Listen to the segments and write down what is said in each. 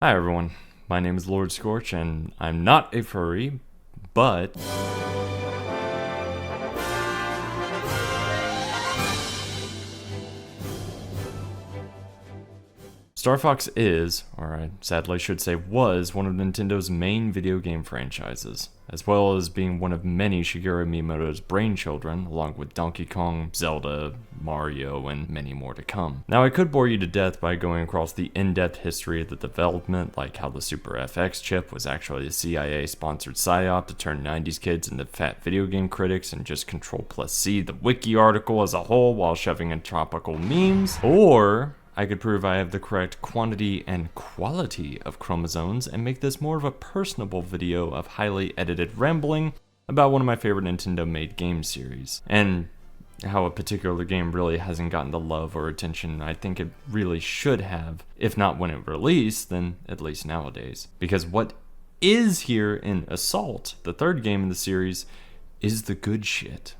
Hi everyone, my name is Lord Scorch and I'm not a furry, but Star Fox is, or I sadly should say was, one of Nintendo's main video game franchises, as well as being one of many Shigeru Miyamoto's brainchildren, along with Donkey Kong, Zelda, Mario, and many more to come. Now I could bore you to death by going across the in-depth history of the development, like how the Super FX chip was actually a CIA-sponsored psyop to turn 90s kids into fat video game critics and just Control+C the wiki article as a whole while shoving in tropical memes, or I could prove I have the correct quantity and quality of chromosomes and make this more of a personable video of highly edited rambling about one of my favorite Nintendo-made game series, and how a particular game really hasn't gotten the love or attention I think it really should have, if not when it released, then at least nowadays. Because what is here in Assault, the third game in the series, is the good shit.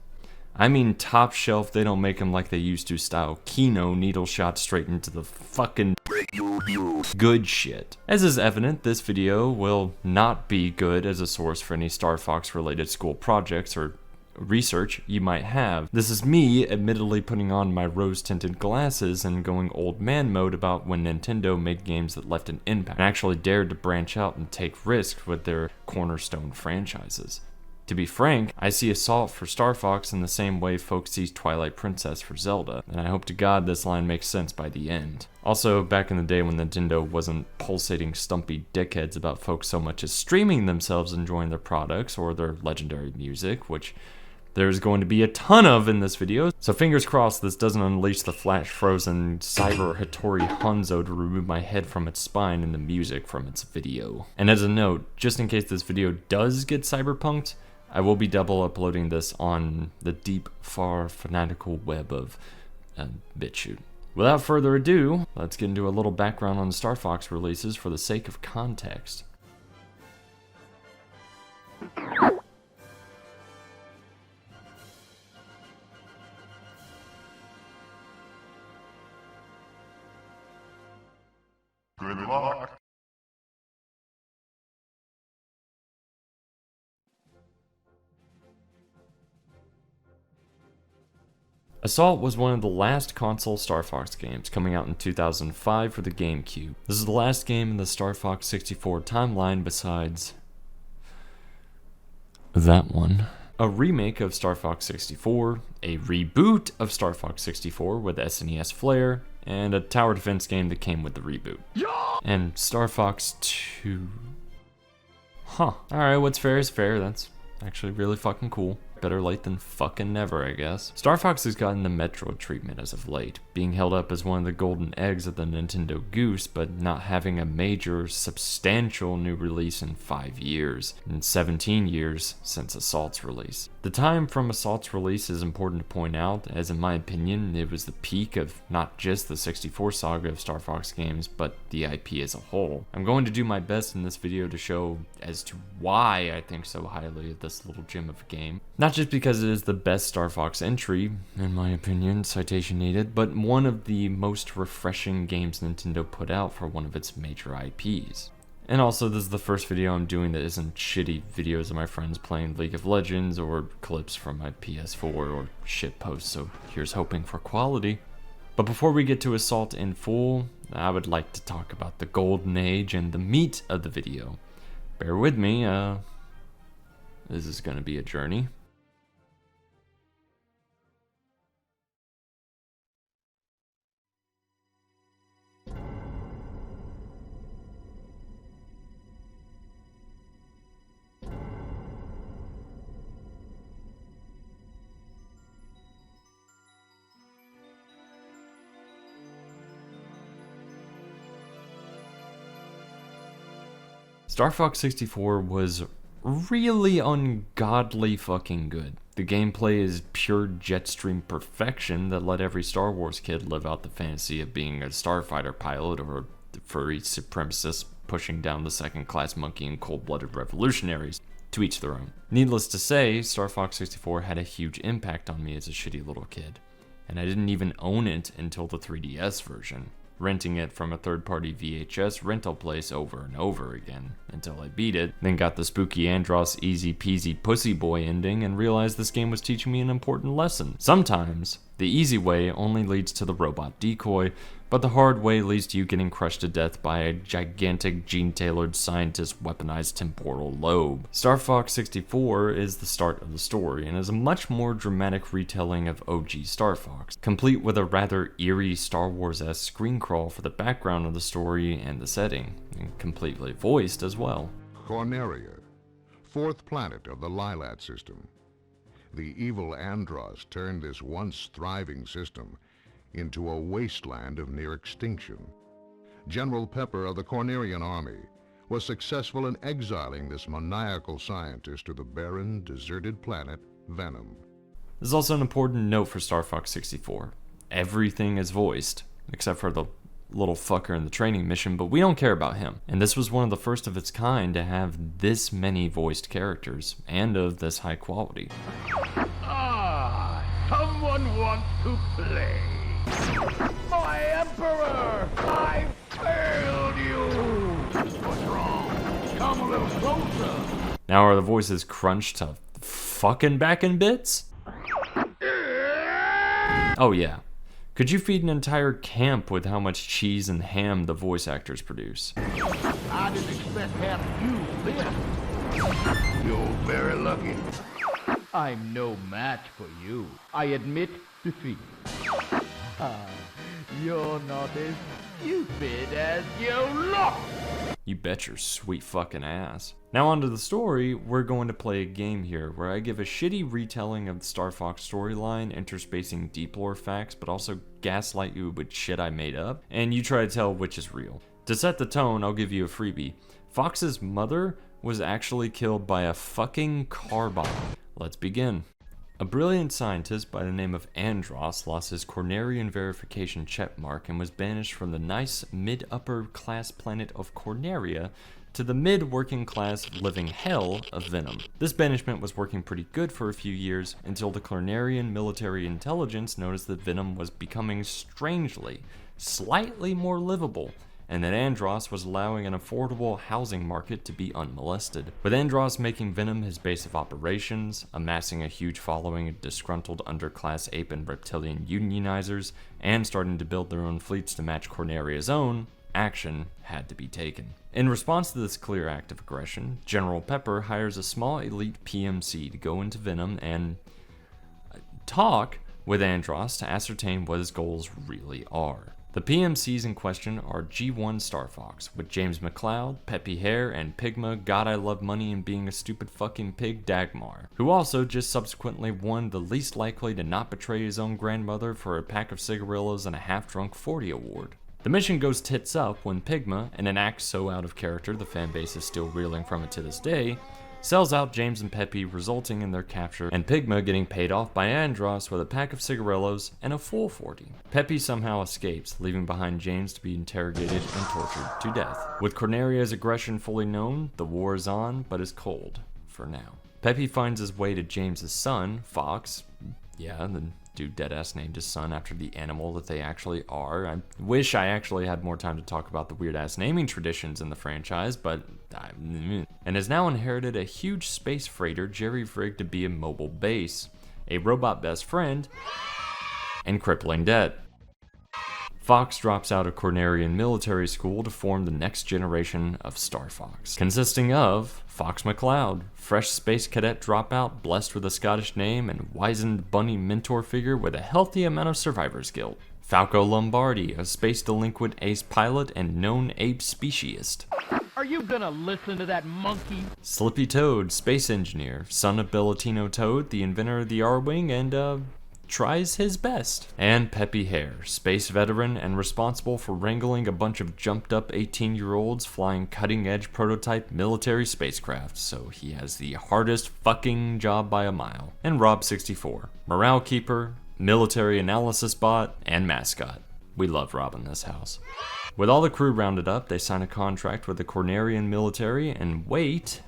I mean top shelf, they don't make them like they used to style Kino needle shot straight into the fucking good shit. As is evident, this video will not be good as a source for any Star Fox related school projects or research you might have. This is me admittedly putting on my rose-tinted glasses and going old man mode about when Nintendo made games that left an impact and actually dared to branch out and take risks with their cornerstone franchises. To be frank, I see Assault for Star Fox in the same way folks see Twilight Princess for Zelda, and I hope to God this line makes sense by the end. Also, back in the day when Nintendo wasn't pulsating stumpy dickheads about folks so much as streaming themselves enjoying their products or their legendary music, which there's going to be a ton of in this video, so fingers crossed this doesn't unleash the flash-frozen Cyber Hattori Hanzo to remove my head from its spine and the music from its video. And as a note, just in case this video does get cyberpunked, I will be double uploading this on the deep, far, fanatical web of Bitchute. Without further ado, let's get into a little background on the Star Fox releases for the sake of context. Good luck. Assault was one of the last console Star Fox games, coming out in 2005 for the GameCube. This is the last game in the Star Fox 64 timeline besides that one. A remake of Star Fox 64, a reboot of Star Fox 64 with SNES flair, and a tower defense game that came with the reboot. And Star Fox 2. Huh. Alright, what's fair is fair. That's actually really fucking cool. Better late than fucking never, I guess. Star Fox has gotten the Metroid treatment as of late, being held up as one of the golden eggs of the Nintendo Goose, but not having a major, substantial new release in 5 years, and 17 years since Assault's release. The time from Assault's release is important to point out, as in my opinion, it was the peak of not just the 64 saga of Star Fox games, but the IP as a whole. I'm going to do my best in this video to show as to why I think so highly of this little gem of a game. Not just because it is the best Star Fox entry, in my opinion, citation needed, but one of the most refreshing games Nintendo put out for one of its major IPs. And also, this is the first video I'm doing that isn't shitty videos of my friends playing League of Legends or clips from my PS4 or shit posts, so here's hoping for quality. But before we get to Assault in full, I would like to talk about the golden age and the meat of the video. Bear with me, this is gonna be a journey. Star Fox 64 was really ungodly fucking good. The gameplay is pure Jetstream perfection that let every Star Wars kid live out the fantasy of being a starfighter pilot or a furry supremacist pushing down the second-class monkey and cold-blooded revolutionaries. To each their own. Needless to say, Star Fox 64 had a huge impact on me as a shitty little kid, and I didn't even own it until the 3DS version. renting it from a third-party VHS rental place over and over again until I beat it, then got the spooky Andros easy peasy pussy boy ending and realized this game was teaching me an important lesson. Sometimes, the easy way only leads to the robot decoy, but the hard way leads to you getting crushed to death by a gigantic gene-tailored scientist weaponized temporal lobe. Star Fox 64 is the start of the story and is a much more dramatic retelling of OG Star Fox, complete with a rather eerie Star Wars-esque screen crawl for the background of the story and the setting, and completely voiced as well. Corneria, fourth planet of the Lilat system. The evil Andros turned this once thriving system into a wasteland of near extinction. General Pepper of the Cornerian army was successful in exiling this maniacal scientist to the barren, deserted planet Venom. There's also an important note for Star Fox 64. Everything is voiced, except for the little fucker in the training mission, but we don't care about him. And this was one of the first of its kind to have this many voiced characters, and of this high quality. Ah, someone wants to play. My Emperor! I failed you! What's wrong? Come a little closer. Now are the voices crunched to fucking back in bits? Oh yeah. Could you feed an entire camp with how much cheese and ham the voice actors produce? I didn't expect to have you this. You're very lucky. I'm no match for you. I admit defeat. You're not as stupid as you look! You bet your sweet fucking ass. Now onto the story, we're going to play a game here where I give a shitty retelling of the Star Fox storyline, interspacing deep lore facts, but also gaslight you with shit I made up, and you try to tell which is real. To set the tone, I'll give you a freebie. Fox's mother was actually killed by a fucking car bomb. Let's begin. A brilliant scientist by the name of Andros lost his Cornerian verification checkmark and was banished from the nice mid-upper class planet of Corneria to the mid-working class living hell of Venom. This banishment was working pretty good for a few years until the Cornerian military intelligence noticed that Venom was becoming strangely, slightly more livable, and that Andros was allowing an affordable housing market to be unmolested. With Andros making Venom his base of operations, amassing a huge following of disgruntled underclass ape and reptilian unionizers, and starting to build their own fleets to match Corneria's own, action had to be taken. In response to this clear act of aggression, General Pepper hires a small elite PMC to go into Venom and talk with Andros to ascertain what his goals really are. The PMCs in question are G1 Star Fox, with James McCloud, Peppy Hare, and Pigma God I Love Money and Being a Stupid Fucking Pig Dagmar, who also just subsequently won the least likely to not betray his own grandmother for a pack of cigarillos and a half-drunk 40 award. The mission goes tits up when Pigma, in an act so out of character the fanbase is still reeling from it to this day, sells out James and Peppy, resulting in their capture, and Pigma getting paid off by Andros with a pack of cigarillos and a full 40. Peppy somehow escapes, leaving behind James to be interrogated and tortured to death. With Corneria's aggression fully known, the war is on, but is cold, for now. Peppy finds his way to James's son, Fox. Yeah, the dude deadass named his son after the animal that they actually are. I wish I actually had more time to talk about the weird-ass naming traditions in the franchise, but and has now inherited a huge space freighter jerry-rigged to be a mobile base, a robot best friend, and crippling debt. Fox drops out of Cornerian military school to form the next generation of Star Fox, consisting of Fox McCloud, fresh space cadet dropout blessed with a Scottish name and wizened bunny mentor figure with a healthy amount of survivor's guilt. Falco Lombardi, a space delinquent ace pilot and known ape speciesist. Are you gonna listen to that monkey? Slippy Toad, space engineer, son of Bellatino Toad, the inventor of the R-Wing, and tries his best. And Peppy Hare, space veteran and responsible for wrangling a bunch of jumped up 18-year-olds flying cutting-edge prototype military spacecraft, so he has the hardest fucking job by a mile. And Rob64, morale keeper, military analysis bot, and mascot. We love Rob in this house. With all the crew rounded up, they sign a contract with the Cornerian military and wait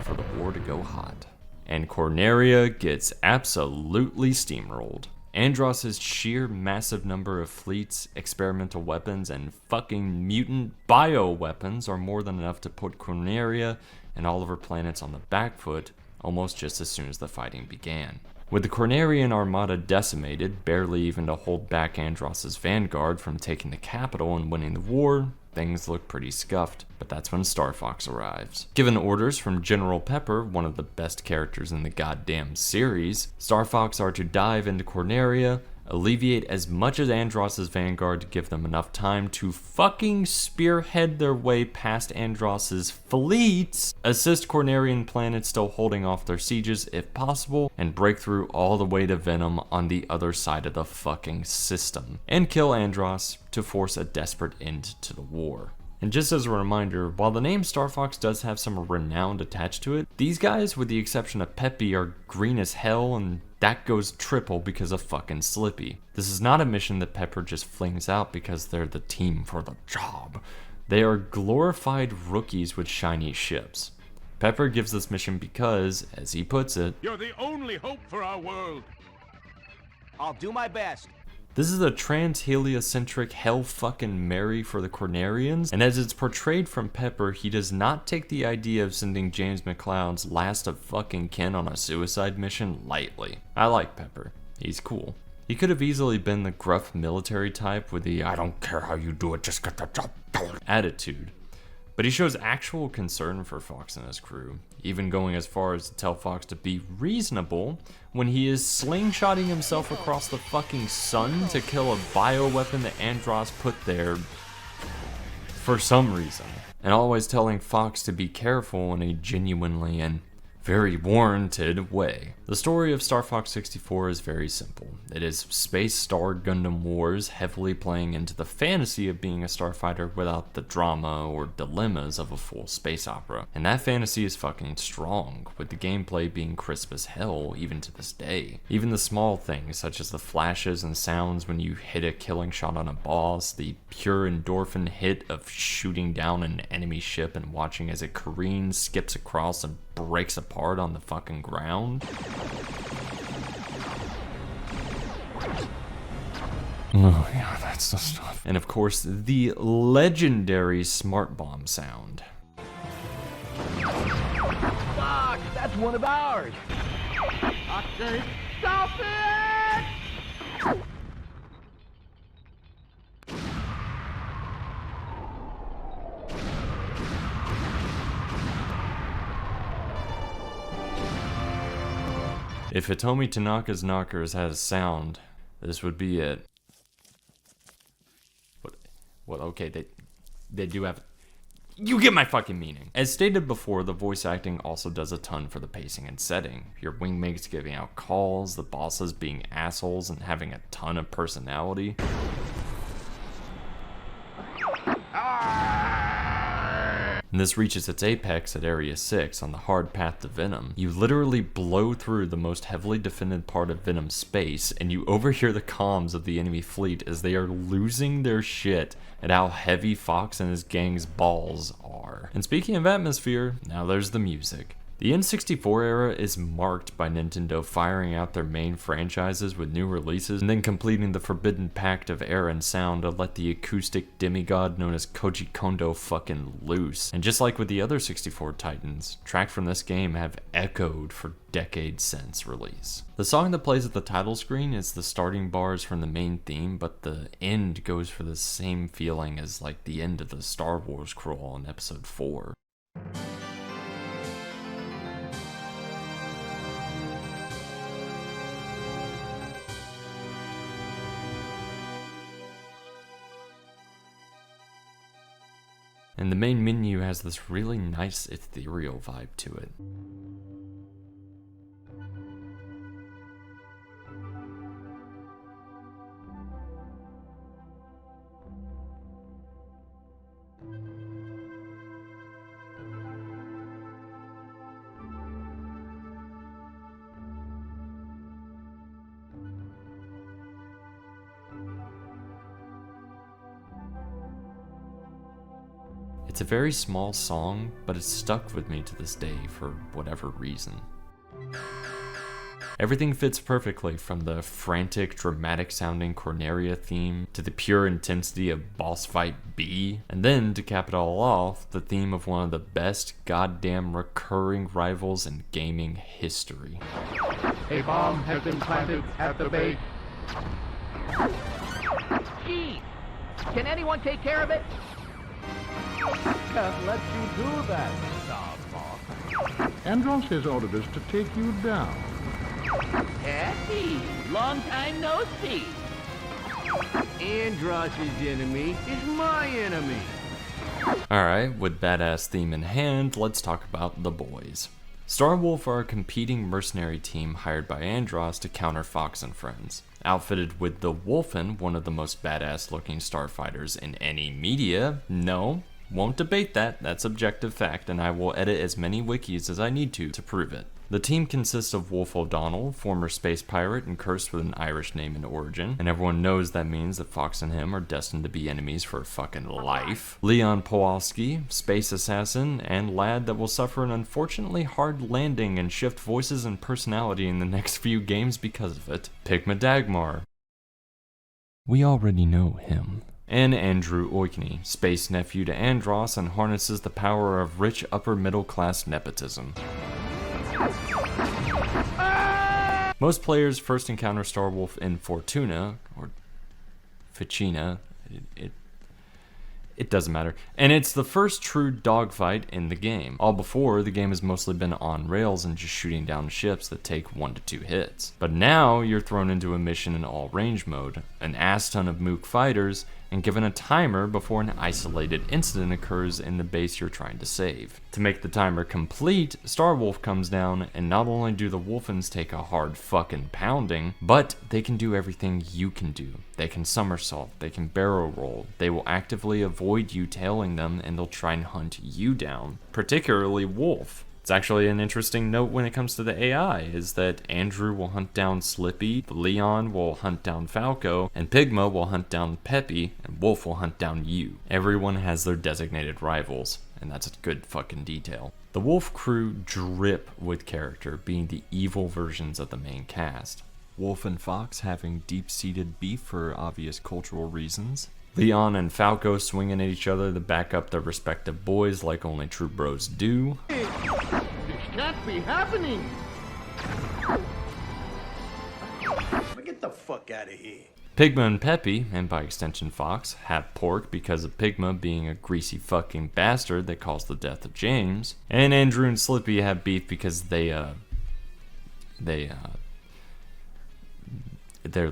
for the war to go hot. And Corneria gets absolutely steamrolled. Andross's sheer massive number of fleets, experimental weapons, and fucking mutant bioweapons are more than enough to put Corneria and all of her planets on the back foot almost just as soon as the fighting began. With the Cornerian armada decimated, barely even to hold back Andross's vanguard from taking the capital and winning the war, things look pretty scuffed, but that's when Star Fox arrives. Given orders from General Pepper, one of the best characters in the goddamn series, Star Fox are to dive into Corneria, alleviate as much as Andross's vanguard to give them enough time to fucking spearhead their way past Andross's fleets, assist Cornerian planets still holding off their sieges if possible, and break through all the way to Venom on the other side of the fucking system, and kill Andross to force a desperate end to the war. And just as a reminder, while the name Star Fox does have some renown attached to it, these guys, with the exception of Peppy, are green as hell, and that goes triple because of fucking Slippy. This is not a mission that Pepper just flings out because they're the team for the job. They are glorified rookies with shiny ships. Pepper gives this mission because, as he puts it, "You're the only hope for our world." I'll do my best. this is a trans-heliocentric hell fucking Mary for the Cornerians, and as it's portrayed from Pepper, he does not take the idea of sending James McCloud's last of fucking kin on a suicide mission lightly. I like Pepper. He's cool. He could have easily been the gruff military type with the "I don't care how you do it, just get the job done" attitude. But he shows actual concern for Fox and his crew, even going as far as to tell Fox to be reasonable when he is slingshotting himself across the fucking sun to kill a bioweapon that Andross put there for some reason. And always telling Fox to be careful in a genuinely and very warranted way. The story of Star Fox 64 is very simple. It is Space Star Gundam Wars heavily playing into the fantasy of being a starfighter without the drama or dilemmas of a full space opera. And that fantasy is fucking strong, with the gameplay being crisp as hell even to this day. Even the small things such as the flashes and sounds when you hit a killing shot on a boss, the pure endorphin hit of shooting down an enemy ship and watching as it careens, skips across, and breaks apart on the fucking ground. Oh yeah, that's the stuff. And of course, the legendary smart bomb sound. Fox, that's one of ours. I say, stop it! If Hitomi Tanaka's knockers had a sound, this would be it. What? Okay, they do have. You get my fucking meaning. As stated before, the voice acting also does a ton for the pacing and setting. Your wingmates giving out calls, the bosses being assholes and having a ton of personality. And this reaches its apex at Area 6 on the hard path to Venom. You literally blow through the most heavily defended part of Venom's space, and you overhear the comms of the enemy fleet as they are losing their shit at how heavy Fox and his gang's balls are. And speaking of atmosphere, now there's the music. The N64 era is marked by Nintendo firing out their main franchises with new releases and then completing the forbidden pact of air and sound to let the acoustic demigod known as Koji Kondo fucking loose. And just like with the other 64 titans, tracks from this game have echoed for decades since release. The song that plays at the title screen is the starting bars from the main theme, but the end goes for the same feeling as like the end of the Star Wars crawl in episode 4. And the main menu has this really nice ethereal vibe to it. It's a very small song, but it's stuck with me to this day for whatever reason. Everything fits perfectly, from the frantic, dramatic-sounding Corneria theme to the pure intensity of Boss Fight B, and then, to cap it all off, the theme of one of the best goddamn recurring rivals in gaming history. A bomb has been planted at the base. Gee, can anyone take care of it? Can't let you do that, Starbuck. Andros has ordered us to take you down. Happy, long time no see. Andros' enemy is my enemy. Alright, with badass theme in hand, let's talk about the boys. Starwolf are a competing mercenary team hired by Andros to counter Fox and friends. Outfitted with the Wolfen, one of the most badass looking starfighters in any media. No, won't debate that, that's objective fact, and I will edit as many wikis as I need to prove it. The team consists of Wolf O'Donnell, former space pirate and cursed with an Irish name and origin, and everyone knows that means that Fox and him are destined to be enemies for fucking life. Leon Powalski, space assassin, and lad that will suffer an unfortunately hard landing and shift voices and personality in the next few games because of it. Pigma Dagmar. We already know him. And Andrew Oikney, space nephew to Andros and harnesses the power of rich upper middle class nepotism. Most players first encounter Starwolf in Fortuna, or Ficina, it doesn't matter, and it's the first true dogfight in the game. All before, the game has mostly been on rails and just shooting down ships that take 1 to 2 hits. But now, you're thrown into a mission in all range mode, an ass ton of mook fighters, and given a timer before an isolated incident occurs in the base you're trying to save. To make the timer complete, Starwolf comes down, and not only do the Wolfens take a hard fucking pounding, but they can do everything you can do. They can somersault, they can barrel roll, they will actively avoid you tailing them, and they'll try and hunt you down, particularly Wolf. It's actually an interesting note when it comes to the AI, is that Andrew will hunt down Slippy, Leon will hunt down Falco, and Pigma will hunt down Peppy, and Wolf will hunt down you. Everyone has their designated rivals, and that's a good fucking detail. The Wolf crew drip with character, being the evil versions of the main cast. Wolf and Fox having deep-seated beef for obvious cultural reasons. Leon and Falco swinging at each other to back up their respective boys like only true bros do. This can't be happening. Get the fuck out of here. Pigma and Peppy, and by extension Fox, have pork because of Pigma being a greasy fucking bastard that caused the death of James. And Andrew and Slippy have beef because they're the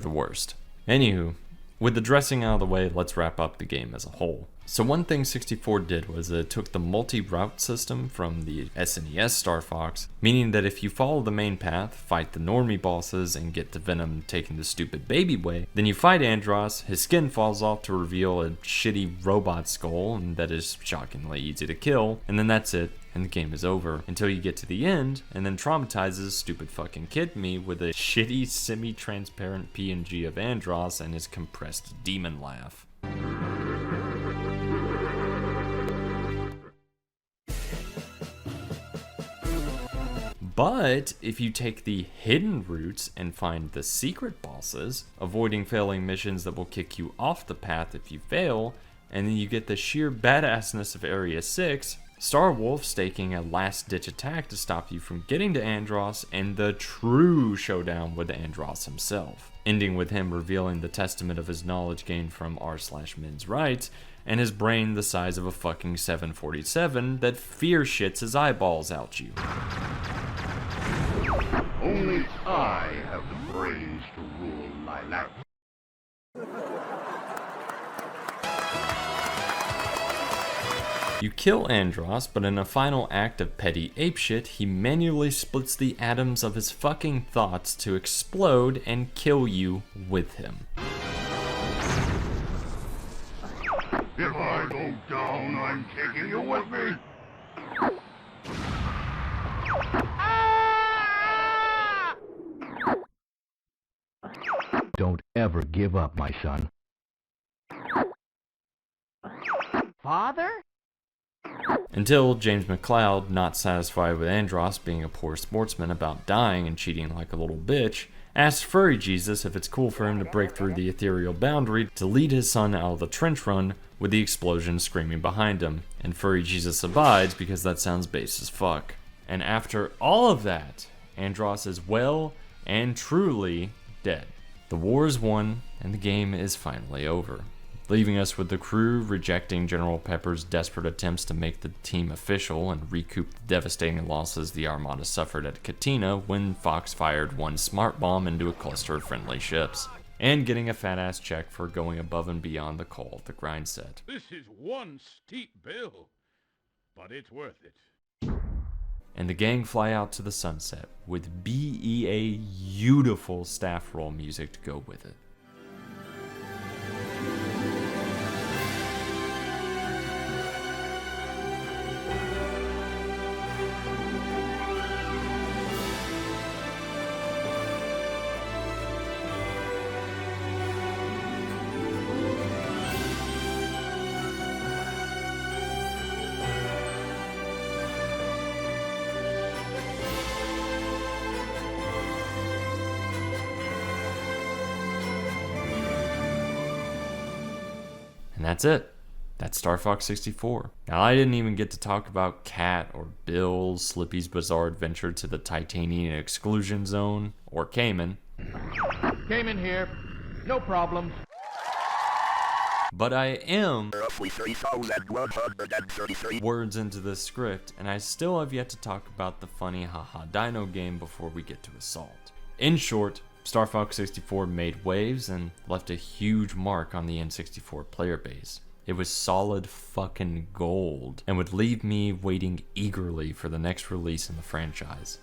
worst. Anywho, with the dressing out of the way, let's wrap up the game as a whole. So one thing 64 did was it took the multi-route system from the SNES Star Fox, meaning that if you follow the main path, fight the normie bosses, and get to Venom taking the stupid baby way, then you fight Andros, his skin falls off to reveal a shitty robot skull, and that is shockingly easy to kill, and then that's it, and the game is over, until you get to the end, and then traumatizes stupid fucking kid me with a shitty semi-transparent PNG of Andros and his compressed demon laugh. But if you take the hidden routes and find the secret bosses, avoiding failing missions that will kick you off the path if you fail, and then you get the sheer badassness of Area 6, Starwolf staking a last-ditch attack to stop you from getting to Andros, and the true showdown with Andros himself, ending with him revealing the testament of his knowledge gained from r/men's rights, and his brain the size of a fucking 747 that fear shits his eyeballs out you. Only I have the brains to rule Lilac. You kill Andros, but in a final act of petty apeshit, he manually splits the atoms of his fucking thoughts to explode and kill you with him. If I go down, I'm taking you with me. Don't ever give up, my son. Father? Until James McCloud, not satisfied with Andros being a poor sportsman about dying and cheating like a little bitch, asked Furry Jesus if it's cool for him to break through the ethereal boundary to lead his son out of the trench run with the explosion screaming behind him, and Furry Jesus abides because that sounds base as fuck. And after all of that, Andros is well and truly dead. The war is won, and the game is finally over, leaving us with the crew rejecting General Pepper's desperate attempts to make the team official and recoup the devastating losses the Armada suffered at Katina when Fox fired one smart bomb into a cluster of friendly ships, and getting a fat-ass check for going above and beyond the call of the grind set. This is one steep bill, but it's worth it. And the gang fly out to the sunset with beautiful staff roll music to go with it. And that's it. That's Star Fox 64. Now, I didn't even get to talk about Cat or Bill, Slippy's bizarre adventure to the Titanian exclusion zone, or Cayman. Came in here. No problem. But I am Roughly 3,133. words into this script, and I still have yet to talk about the funny Haha Dino game before we get to Assault. In short, Star Fox 64 made waves and left a huge mark on the N64 player base. It was solid fucking gold and would leave me waiting eagerly for the next release in the franchise.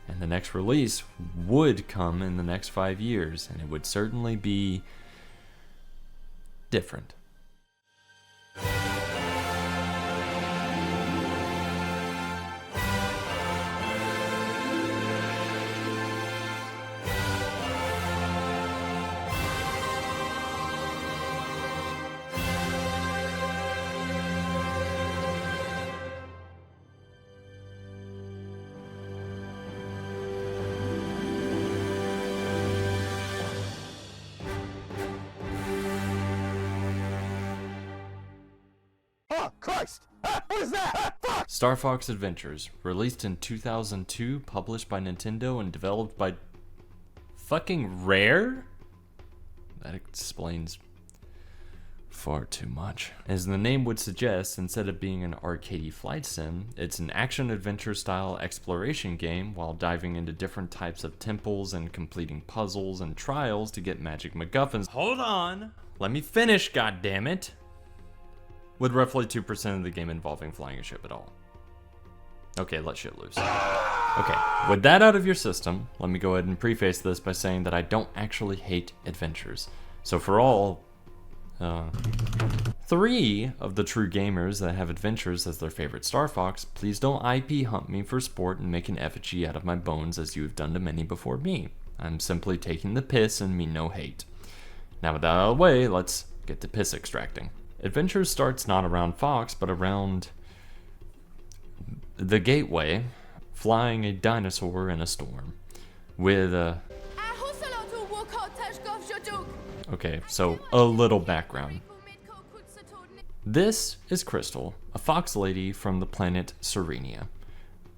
And the next release would come in the next 5 years, and it would certainly be different. Star Fox Adventures, released in 2002, published by Nintendo and developed by fucking Rare? That explains far too much. As the name would suggest, instead of being an arcadey flight sim, it's an action-adventure style exploration game while diving into different types of temples and completing puzzles and trials to get magic MacGuffins. Hold on! Let me finish, goddammit! With roughly 2% of the game involving flying a ship at all. Okay, let shit loose. Okay, with that out of your system, let me go ahead and preface this by saying that I don't actually hate adventures. So for all 3 of the true gamers that have adventures as their favorite Star Fox, please don't IP hunt me for sport and make an effigy out of my bones as you have done to many before me. I'm simply taking the piss and mean no hate. Now with that out of the way, let's get to piss extracting. Adventures starts not around Fox, but around the Gateway, flying a dinosaur in a storm. With okay, so a little background. This is Crystal, a fox lady from the planet Serenia.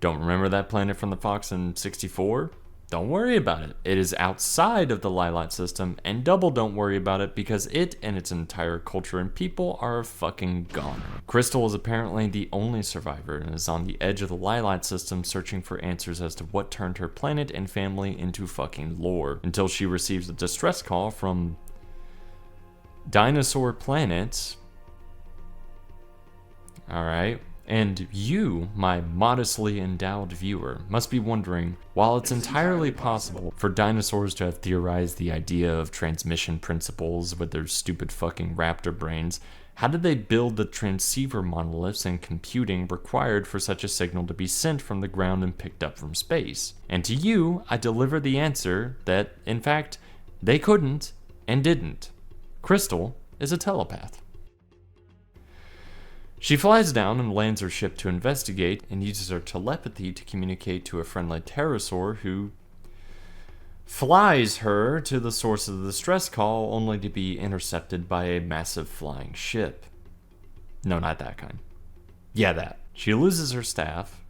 Don't remember that planet from the Fox in 64? Don't worry about it. It is outside of the Lilat system, and double don't worry about it because it and its entire culture and people are a fucking goner. Crystal is apparently the only survivor and is on the edge of the Lilat system searching for answers as to what turned her planet and family into fucking lore, until she receives a distress call from Dinosaur Planet. Alright. And you, my modestly endowed viewer, must be wondering, while it's entirely possible for dinosaurs to have theorized the idea of transmission principles with their stupid fucking raptor brains, how did they build the transceiver monoliths and computing required for such a signal to be sent from the ground and picked up from space? And to you, I deliver the answer that, in fact, they couldn't and didn't. Crystal is a telepath. She flies down and lands her ship to investigate and uses her telepathy to communicate to a friendly pterosaur who flies her to the source of the distress call only to be intercepted by a massive flying ship. No, not that kind. Yeah, that. She loses her staff.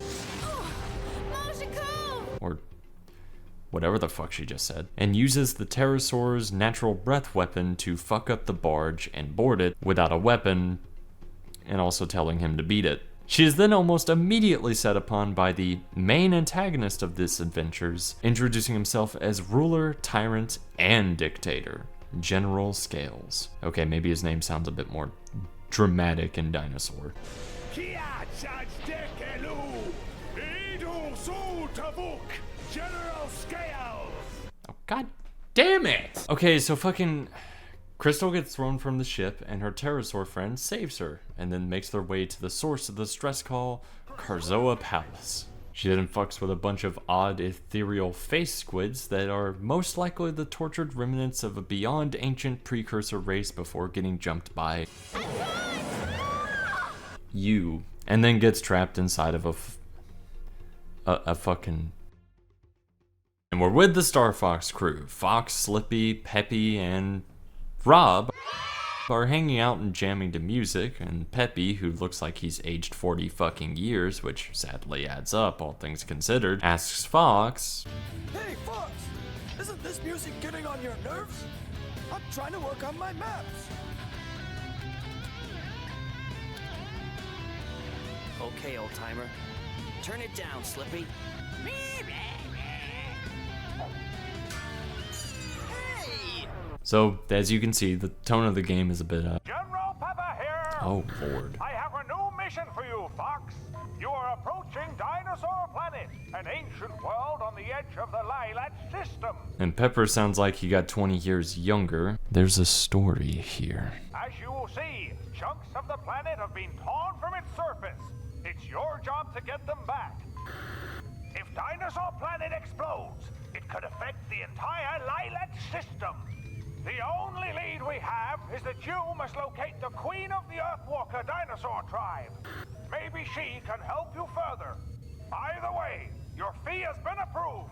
Or whatever the fuck she just said, and uses the pterosaur's natural breath weapon to fuck up the barge and board it without a weapon, and also telling him to beat it. She is then almost immediately set upon by the main antagonist of this adventures, introducing himself as ruler, tyrant, and dictator, General Scales. Okay, maybe his name sounds a bit more dramatic in Dinosaur. Oh, god damn it! Okay, so fucking Crystal gets thrown from the ship, and her pterosaur friend saves her, and then makes their way to the source of the stress call, Karzoa Palace. She then fucks with a bunch of odd ethereal face squids that are most likely the tortured remnants of a beyond ancient precursor race before getting jumped by you, and then gets trapped inside of a fucking... And we're with the Star Fox crew. Fox, Slippy, Peppy, and Rob are hanging out and jamming to music, and Peppy, who looks like he's aged 40 fucking years, which sadly adds up, all things considered, asks Fox, "Hey, Fox! Isn't this music getting on your nerves? I'm trying to work on my maps." Okay, old timer. Turn it down, Slippy. Hey! So, as you can see, the tone of the game is a bit General Pepper here. Oh, Lord. I have a new mission for you, Fox. You are approaching Dinosaur Planet, an ancient world on the edge of the Lilat system. And Pepper sounds like he got 20 years younger. There's a story here. As you will see, chunks of the planet have been torn from its surface. It's your job to get them back. If Dinosaur Planet explodes, it could affect the entire Lilat system. The only lead we have is that you must locate the Queen of the Earthwalker dinosaur tribe. Maybe she can help you further. Either way, your fee has been approved.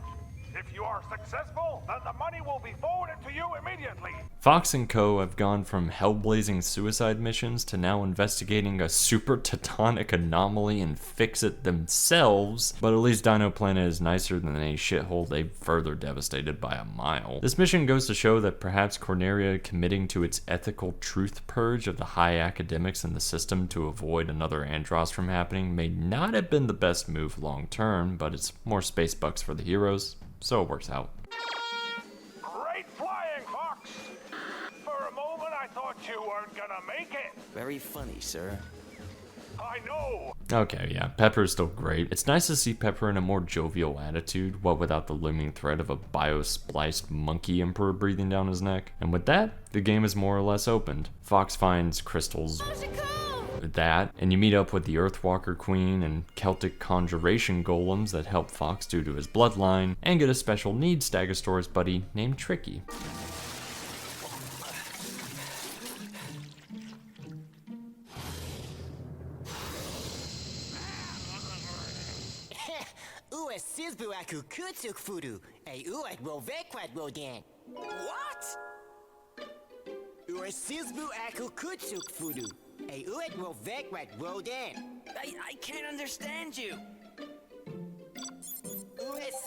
If you are successful, then the money will be forwarded to you immediately. Fox and Co. have gone from hell-blazing suicide missions to now investigating a super tectonic anomaly and fix it themselves, but at least Dino Planet is nicer than a shithole they've further devastated by a mile. This mission goes to show that perhaps Corneria committing to its ethical truth purge of the high academics in the system to avoid another Andros from happening may not have been the best move long-term, but it's more space bucks for the heroes, so it works out. Great flying, Fox! For a moment, I thought you weren't gonna make it. Very funny, sir. I know. Okay, yeah, Pepper's still great. It's nice to see Pepper in a more jovial attitude, what without the looming threat of a bio-spliced monkey emperor breathing down his neck. And with that, the game is more or less opened. Fox finds Crystal's that, and you meet up with the Earthwalker Queen and Celtic conjuration golems that help Fox due to his bloodline, and get a special needs Stegosaurus buddy named Tricky. Sizbu aku kutsuk fudu, a uat rovekwat rodan. What? Sizbu aku kutsuk fudu, a uat rovekwat rodan. I can't understand you.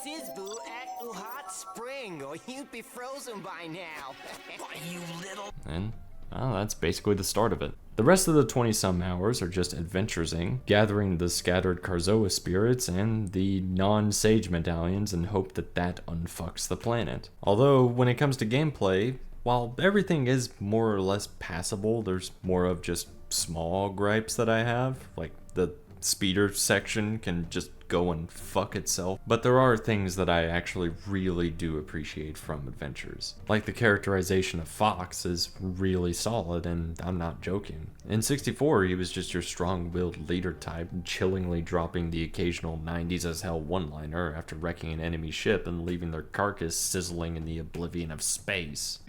Sizbu at hot spring, or you'd be frozen by now. Why, you little... And well, that's basically the start of it. The rest of the 20-some hours are just adventuring, gathering the scattered Karzoa spirits and the non-Sage medallions in hope that that unfucks the planet. Although, when it comes to gameplay, while everything is more or less passable, there's more of just small gripes that I have, like the speeder section can just go and fuck itself. But there are things that I actually really do appreciate from adventures. Like the characterization of Fox is really solid, and I'm not joking. In 64, he was just your strong-willed leader type, chillingly dropping the occasional 90s as hell one-liner after wrecking an enemy ship and leaving their carcass sizzling in the oblivion of space.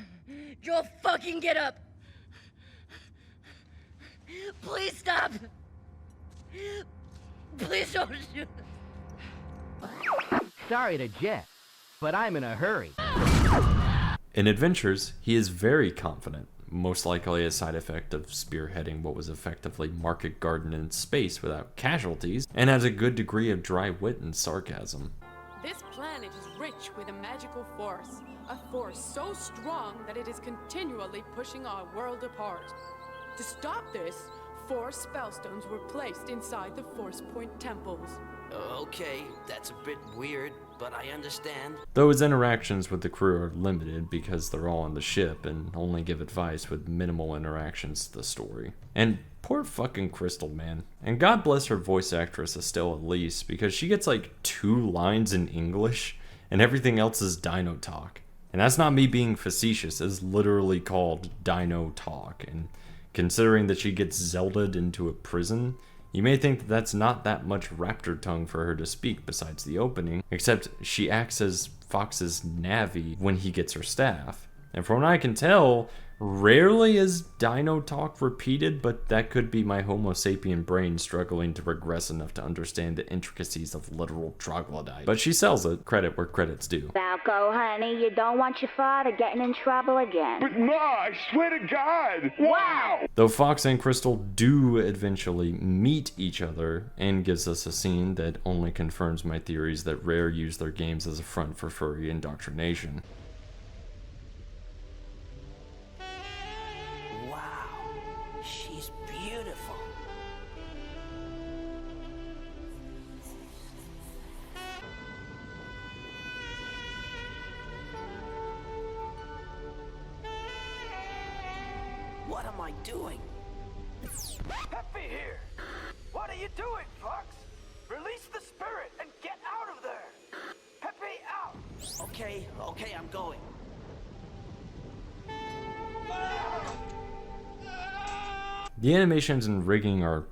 Joel, fucking get up! Please stop! Please don't shoot. Sorry to jet, but I'm in a hurry. In Adventures, he is very confident, most likely a side effect of spearheading what was effectively market garden in space without casualties, and has a good degree of dry wit and sarcasm. This planet is rich with a magical force, a force so strong that it is continually pushing our world apart. To stop this, 4 spellstones were placed inside the Force Point temples. Okay, that's a bit weird, but I understand. Though his interactions with the crew are limited because they're all on the ship and only give advice with minimal interactions to the story. And poor fucking Crystal, man. And God bless her voice actress Estelle Elise, because she gets like 2 lines in English and everything else is Dino talk. And that's not me being facetious, it's literally called Dino talk. And considering that she gets Zelda'd into a prison, you may think that that's not that much raptor tongue for her to speak besides the opening, except she acts as Fox's navvy when he gets her staff. And from what I can tell, rarely is Dino talk repeated, but that could be my Homo sapien brain struggling to regress enough to understand the intricacies of literal troglodyte. But she sells it, credit where credit's due. Falco, honey, you don't want your father getting in trouble again. But Ma, I swear to God! Wow! Though Fox and Crystal do eventually meet each other, and gives us a scene that only confirms my theories that Rare use their games as a front for furry indoctrination. She's beautiful. What am I doing? Peppy here! What are you doing, Fox? Release the spirit and get out of there! Peppy, out! Okay, I'm going. The animations and rigging are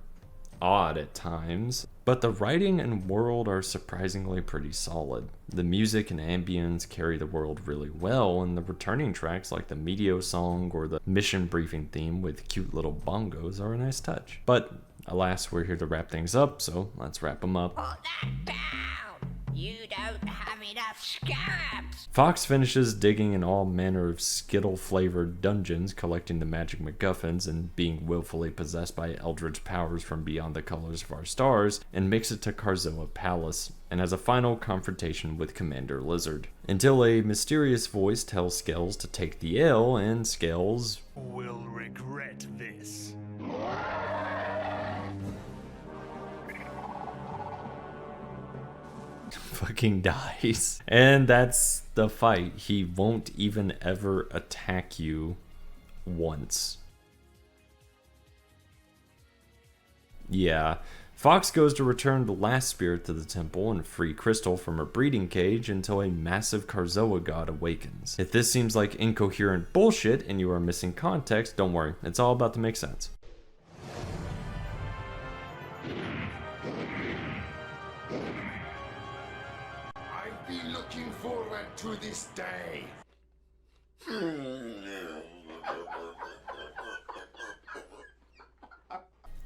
odd at times, but the writing and world are surprisingly pretty solid. The music and ambience carry the world really well, and the returning tracks like the Meteor song or the mission briefing theme with cute little bongos are a nice touch. But alas, we're here to wrap things up, so let's wrap them up. Put that down! You don't have enough scabs! Fox finishes digging in all manner of Skittle-flavored dungeons, collecting the magic MacGuffins and being willfully possessed by eldritch powers from beyond the colors of our stars, and makes it to Karzoa Palace, and has a final confrontation with Commander Lizard. Until a mysterious voice tells Skells to take the L, and Skells will regret this. fucking dies. And that's the fight. He won't even ever attack you once. Yeah. Fox goes to return the last spirit to the temple and free Crystal from her breeding cage until a massive Karzoa god awakens. If this seems like incoherent bullshit and you are missing context, don't worry, it's all about to make sense. I've been looking forward to this day.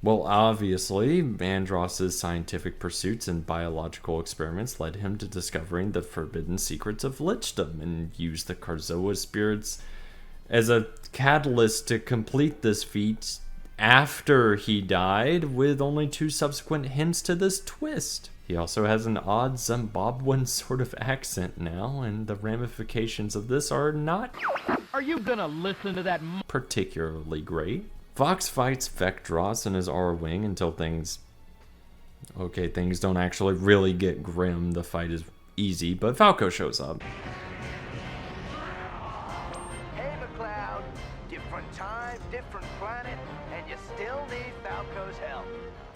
Well, obviously, Andross's scientific pursuits and biological experiments led him to discovering the forbidden secrets of lichdom and used the Karzoa spirits as a catalyst to complete this feat after he died, with only 2 subsequent hints to this twist. He also has an odd Zimbabwean sort of accent now, and the ramifications of this are not... Are you gonna listen to that particularly great. Fox fights Vectros and his R-Wing until things don't actually really get grim. The fight is easy, but Falco shows up. Hey, McCloud. Different time, different planet, and you still need Falco's help.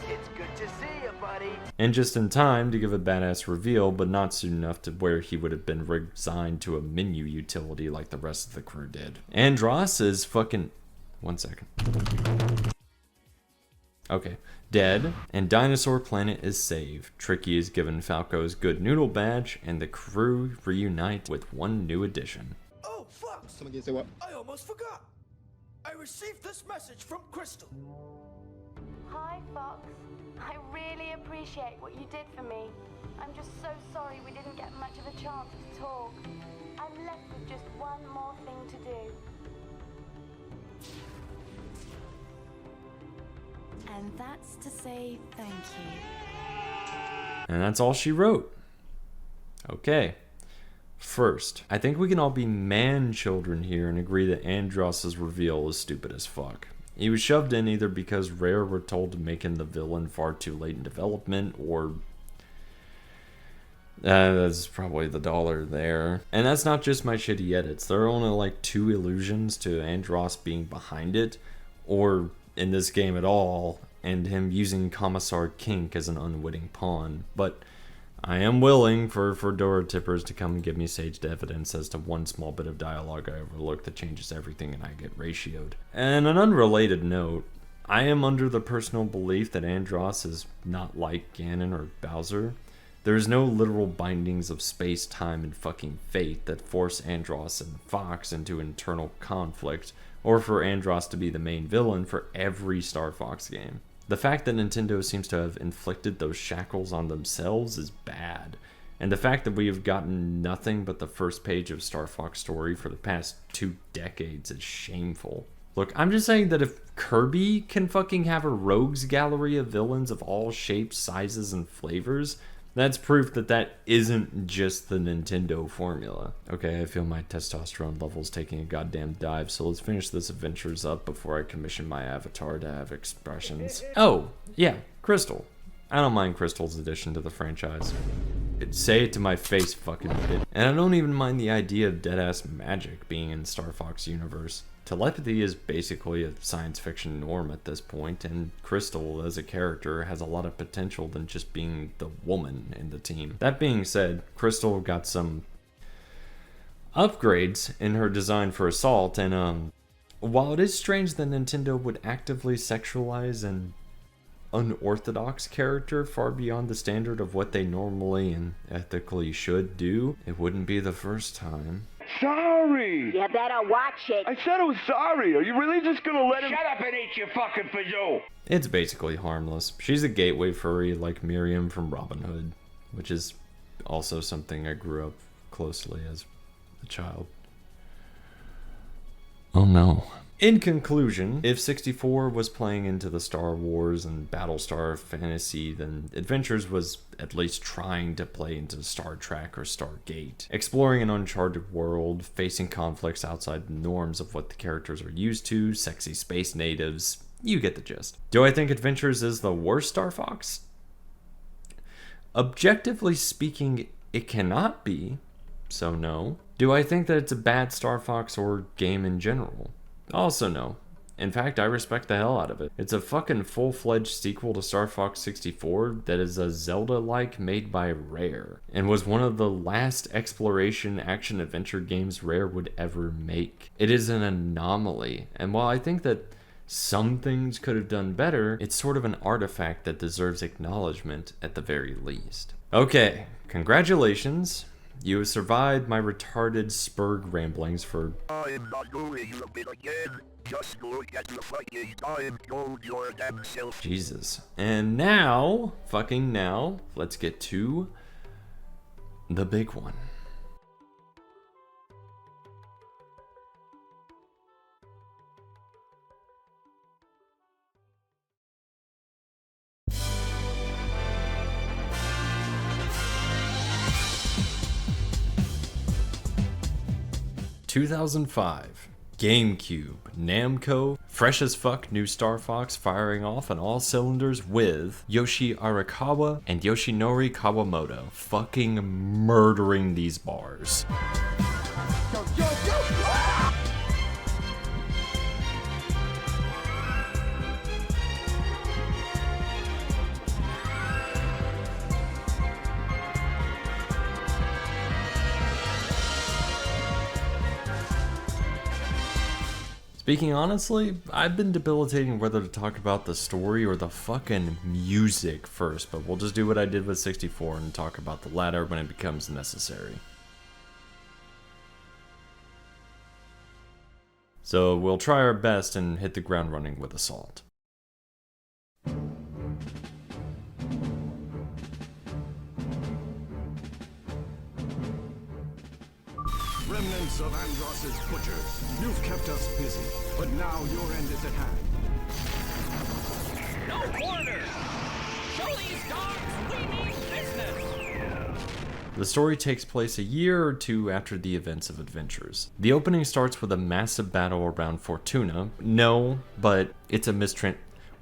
It's good to see you, buddy. And just in time to give a badass reveal, but not soon enough to where he would have been resigned to a menu utility like the rest of the crew did. Andross is fucking... 1 second. Okay, dead, and Dinosaur Planet is saved. Tricky is given Falco's Good Noodle badge, and the crew reunite with one new addition. Oh, fuck! Somebody say what? I almost forgot. I received this message from Crystal. Hi, Fox. I really appreciate appreciate what you did for me. I'm just so sorry we didn't get much of a chance to talk. I'm left with just one more thing to do. And that's to say thank you. And that's all she wrote. Okay. First, I think we can all be man-children here and agree that Andross's reveal is stupid as fuck. He was shoved in either because Rare were told to make him the villain far too late in development, or... that's probably the dollar there. And that's not just my shitty edits. There are only like 2 allusions to Andross being behind it, or in this game at all, and him using Commissar Kink as an unwitting pawn. But I am willing for Fedora tippers to come and give me saged evidence as to one small bit of dialogue I overlooked that changes everything and I get ratioed. And an unrelated note, I am under the personal belief that Andross is not like Ganon or Bowser. There is no literal bindings of space, time, and fucking fate that force Andross and Fox into internal conflict, or for Andross to be the main villain for every Star Fox game. The fact that Nintendo seems to have inflicted those shackles on themselves is bad, and the fact that we have gotten nothing but the first page of Star Fox story for the past 2 decades is shameful. Look, I'm just saying that if Kirby can fucking have a rogues gallery of villains of all shapes, sizes, and flavors, that's proof that that isn't just the Nintendo formula. Okay, I feel my testosterone level's taking a goddamn dive, so let's finish this adventures up before I commission my avatar to have expressions. Oh, yeah, Crystal. I don't mind Crystal's addition to the franchise. Say it to my face, fucking bitch. And I don't even mind the idea of deadass magic being in Star Fox universe. Telepathy is basically a science fiction norm at this point, and Crystal as a character has a lot of potential than just being the woman in the team. That being said, Crystal got some upgrades in her design for Assault, and while it is strange that Nintendo would actively sexualize an unorthodox character far beyond the standard of what they normally and ethically should do, it wouldn't be the first time. Sorry! You better watch it. I said I was sorry. Are you really just gonna let him— Shut up and eat your fucking fazoo! It's basically harmless. She's a gateway furry like Miriam from Robin Hood, which is also something I grew up closely as a child. Oh no. In conclusion, if 64 was playing into the Star Wars and Battlestar fantasy, then Adventures was at least trying to play into Star Trek or Stargate, exploring an uncharted world, facing conflicts outside the norms of what the characters are used to, sexy space natives, you get the gist. Do I think Adventures is the worst Star Fox? Objectively speaking, it cannot be, so no. Do I think that it's a bad Star Fox or game in general? Also no. In fact, I respect the hell out of it. It's a fucking full-fledged sequel to Star Fox 64 that is a Zelda-like made by Rare, and was one of the last exploration action-adventure games Rare would ever make. It is an anomaly, and while I think that some things could have done better, it's sort of an artifact that deserves acknowledgement at the very least. Okay, congratulations. You have survived my retarded Spurg ramblings for— I'm not going to bid again. Just look at the fucking time. Told your damn self. Jesus. And now, fucking now, let's get to the big one. ...2005, GameCube, Namco, fresh as fuck new Star Fox firing off on all cylinders with Yoshi Arakawa and Yoshinori Kawamoto fucking murdering these bars. Yo, yo, yo! Ah! Speaking honestly, I've been debilitating whether to talk about the story or the fucking music first, but we'll just do what I did with 64 and talk about the latter when it becomes necessary. So we'll try our best and hit the ground running with Assault. Remnants of Andross's butchers. You've kept us busy, but now your end is at hand. No quarter! Show these dogs we mean business! The story takes place a year or two after the events of Adventures. The opening starts with a massive battle around Fortuna. No, but it's a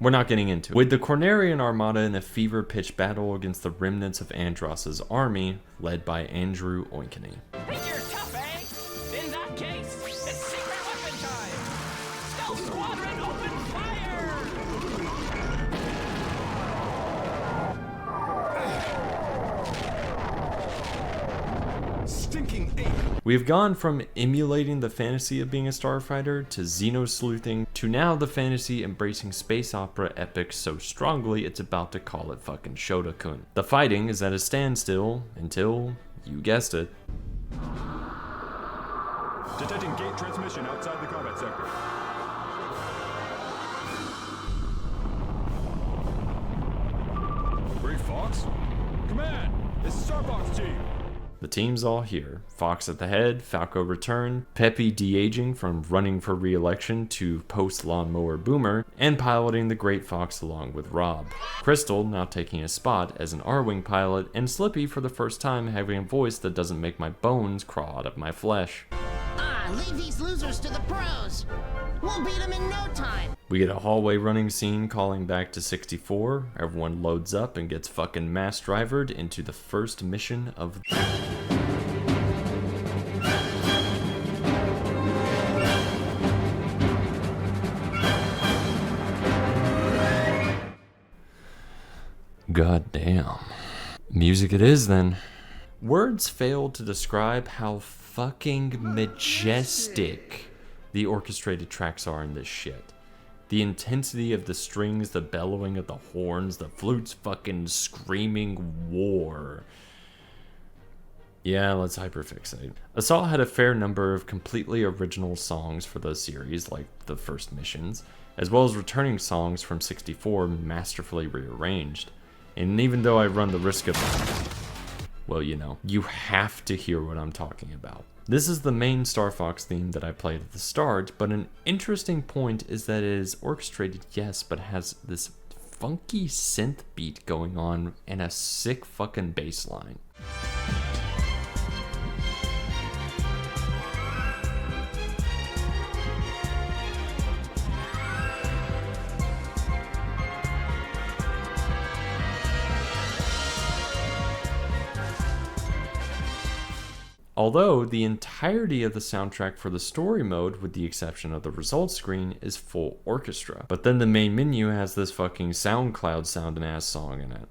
we're not getting into it. With the Cornerian Armada in a fever-pitched battle against the remnants of Andross's army, led by Andrew Oinkeny. Think you're tough, eh? In that case, it's secret weapon time! Stealth Squadron, open fire! Stinking ape! We've gone from emulating the fantasy of being a starfighter to xeno-sleuthing to now the fantasy embracing space opera epics so strongly it's about to call it fucking Shotokan. The fighting is at a standstill until, you guessed it, detecting gate transmission outside the combat sector. Brief Fox? Command! This is our Fox team! The team's all here. Fox at the head, Falco returned, Peppy de-aging from running for re-election to post-lawnmower boomer, and piloting the Great Fox along with Rob. Crystal now taking a spot as an R-Wing pilot, and Slippy for the first time having a voice that doesn't make my bones crawl out of my flesh. Leave these losers to the pros! We'll beat them in no time! We get a hallway running scene calling back to 64, everyone loads up and gets fucking mass drivered into the first mission of God damn. Music it is then. Words fail to describe how fucking majestic the orchestrated tracks are in this shit. The intensity of the strings, the bellowing of the horns, the flutes fucking screaming war. Yeah, let's hyperfixate. Assault had a fair number of completely original songs for the series, like the first missions, as well as returning songs from 64 masterfully rearranged. And even though I run the risk of, well, you know, you have to hear what I'm talking about. This is the main Star Fox theme that I played at the start, but an interesting point is that it is orchestrated, yes, but has this funky synth beat going on and a sick fucking bass line. Although the entirety of the soundtrack for the story mode, with the exception of the results screen, is full orchestra. But then the main menu has this fucking SoundCloud sounding ass song in it.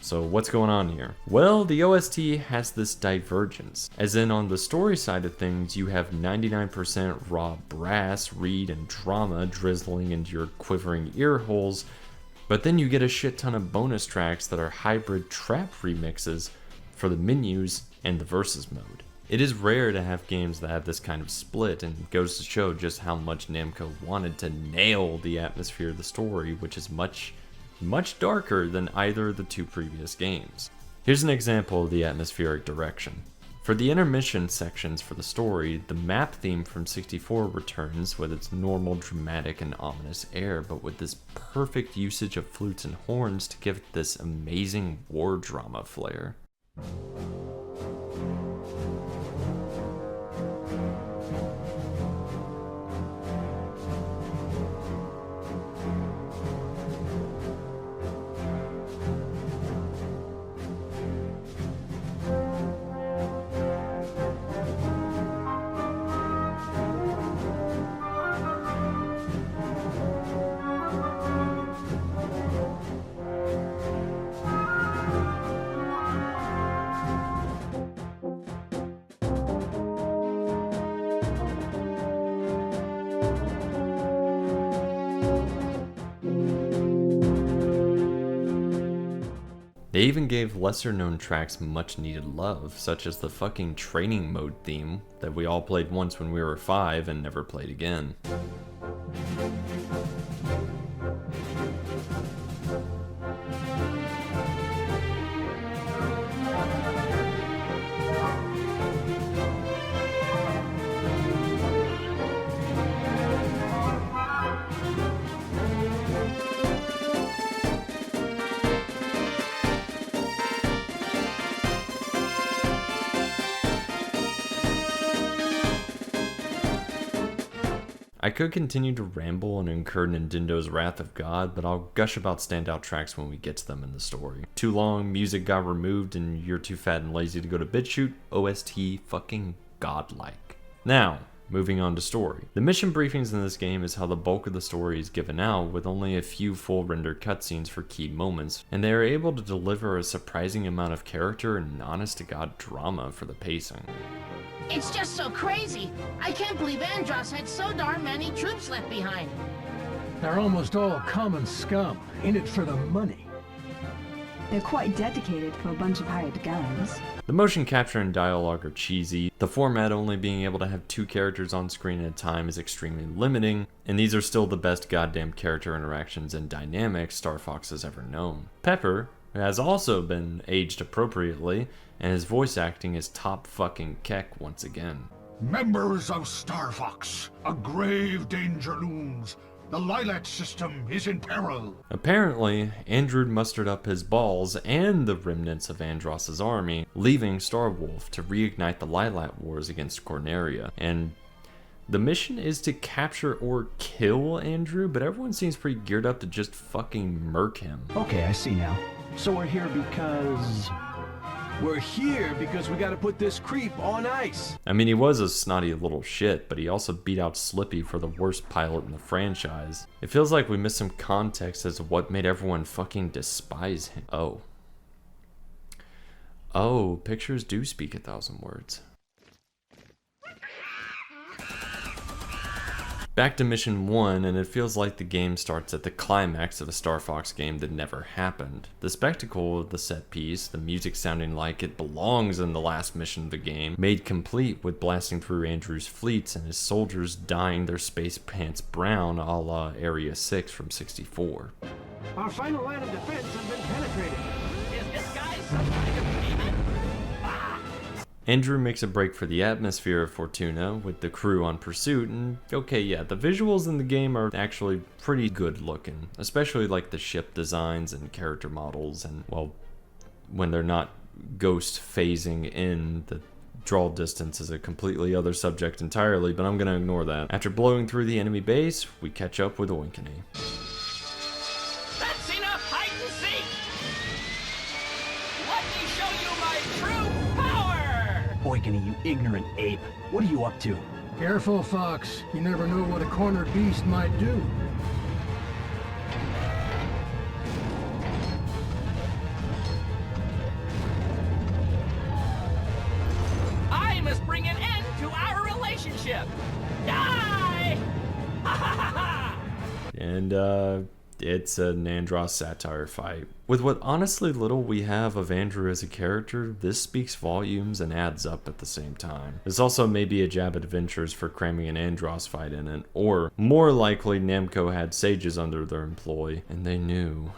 So what's going on here? Well, the OST has this divergence, as in on the story side of things, you have 99% raw brass, reed, and drama drizzling into your quivering ear holes, but then you get a shit ton of bonus tracks that are hybrid trap remixes for the menus and the versus mode. It is rare to have games that have this kind of split, and goes to show just how much Namco wanted to nail the atmosphere of the story, which is much darker than either of the two previous games. Here's an example of the atmospheric direction. For the intermission sections for the story, the map theme from 64 returns with its normal dramatic and ominous air, but with this perfect usage of flutes and horns to give it this amazing war drama flair. They even gave lesser known tracks much needed love, such as the fucking training mode theme that we all played once when we were 5 and never played again. I could continue to ramble and incur Nintendo's wrath of God, but I'll gush about standout tracks when we get to them in the story. Too long, music got removed, and you're too fat and lazy to go to Bitchute, OST fucking godlike. Now, moving on to story. The mission briefings in this game is how the bulk of the story is given out, with only a few full rendered cutscenes for key moments, and they are able to deliver a surprising amount of character and honest-to-God drama for the pacing. It's just so crazy. I can't believe Andros had so darn many troops left behind. They're almost all common scum, in it for the money. They're quite dedicated for a bunch of hired guns. The motion capture and dialogue are cheesy. The format only being able to have 2 characters on screen at a time is extremely limiting, and these are still the best goddamn character interactions and dynamics Star Fox has ever known. Pepper has also been aged appropriately, and his voice acting is top fucking keck once again. Members of Star Fox, a grave danger looms. The Lilat system is in peril. Apparently, Andrew mustered up his balls and the remnants of Andross's army, leaving Starwolf to reignite the Lilat wars against Corneria, and the mission is to capture or kill Andrew, but everyone seems pretty geared up to just fucking murk him. Okay, I see now. So we're here because... We're here because we gotta put this creep on ice. I mean, he was a snotty little shit, but he also beat out Slippy for the worst pilot in the franchise. It feels like we missed some context as to what made everyone fucking despise him. Oh, pictures do speak 1,000 words. Back to mission 1, and it feels like the game starts at the climax of a Star Fox game that never happened. The spectacle of the set piece, the music sounding like it belongs in the last mission of the game, made complete with blasting through Andrew's fleets and his soldiers dyeing their space pants brown a la Area 6 from 64. Our final line of defense has been penetrated. Is this guy some kind of demon? Andrew makes a break for the atmosphere of Fortuna with the crew on pursuit, and okay, yeah, the visuals in the game are actually pretty good looking, especially like the ship designs and character models, and well, when they're not ghost phasing in, the draw distance is a completely other subject entirely, but I'm gonna ignore that. After blowing through the enemy base, we catch up with Oinkane. That's enough hide and seek! Let me show you my true power! Oinkane, you ignorant ape. What are you up to? Careful, Fox. You never know what a cornered beast might do. I must bring an end to our relationship! Die! Ha ha ha ha! And, it's an Andross satire fight. With what honestly little we have of Andrew as a character, this speaks volumes and adds up at the same time. This also may be a jab at Adventures for cramming an Andross fight in it, or more likely Namco had sages under their employ, and they knew.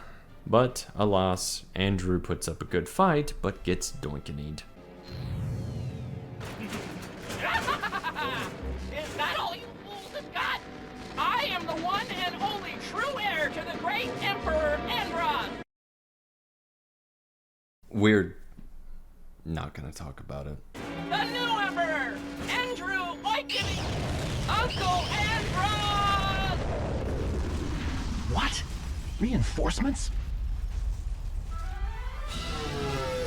But, alas, Andrew puts up a good fight, but gets doinkanied. Is that all you fools have got? I am the one and only true heir to the great Emperor Andross! We're not gonna talk about it. The new Emperor! Andrew Oinkane! Uncle Andross! What? Reinforcements?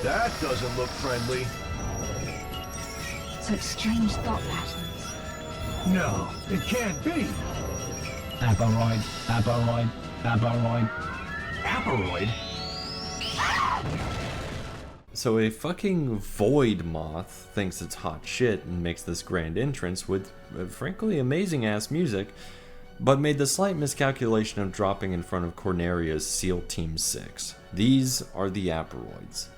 That doesn't look friendly. Such strange thought patterns. No, it can't be. Abaroid, Abaroid, Abaroid. Abaroid? So a fucking void moth thinks it's hot shit and makes this grand entrance with frankly amazing ass music, but made the slight miscalculation of dropping in front of Corneria's SEAL Team 6. These are the Aperoids,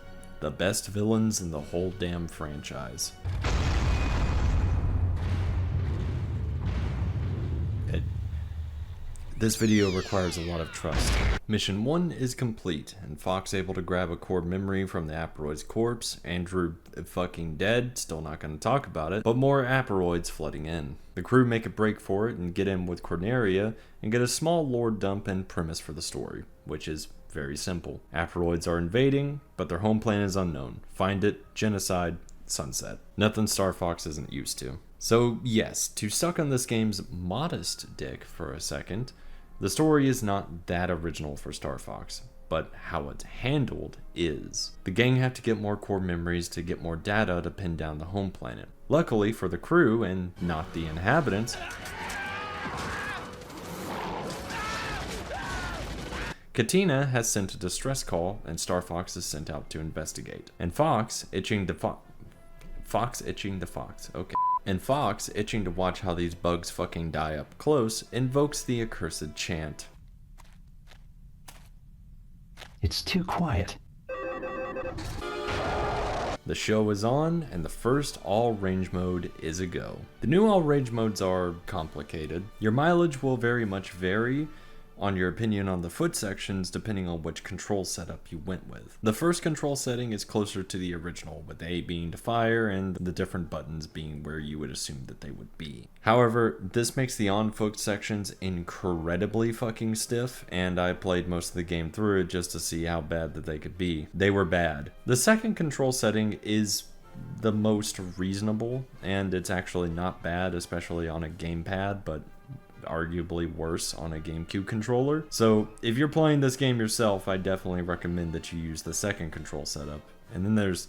the best villains in the whole damn franchise. This video requires a lot of trust. Mission 1 is complete, and Fox able to grab a core memory from the Aperoid's corpse. Andrew fucking dead, still not gonna talk about it, but more Aperoids flooding in. The crew make a break for it and get in with Corneria and get a small lore dump and premise for the story, which is very simple. Aperoids are invading, but their home planet is unknown. Find it, genocide, sunset. Nothing Star Fox isn't used to. So yes, to suck on this game's modest dick for a second, the story is not that original for Star Fox, but how it's handled is. The gang have to get more core memories to get more data to pin down the home planet. Luckily for the crew, and not the inhabitants, Katina has sent a distress call, and Star Fox is sent out to investigate. And Fox, itching to watch how these bugs fucking die up close, invokes the accursed chant. It's too quiet. The show is on, and the first all-range mode is a go. The new all-range modes are complicated. Your mileage will very much vary on your opinion on the foot sections depending on which control setup you went with. The first control setting is closer to the original, with A being to fire and the different buttons being where you would assume that they would be. However, this makes the on-foot sections incredibly fucking stiff, and I played most of the game through it just to see how bad that they could be. They were bad. The second control setting is the most reasonable, and it's actually not bad, especially on a gamepad, but arguably worse on a GameCube controller. So if you're playing this game yourself, I definitely recommend that you use the second control setup. And then there's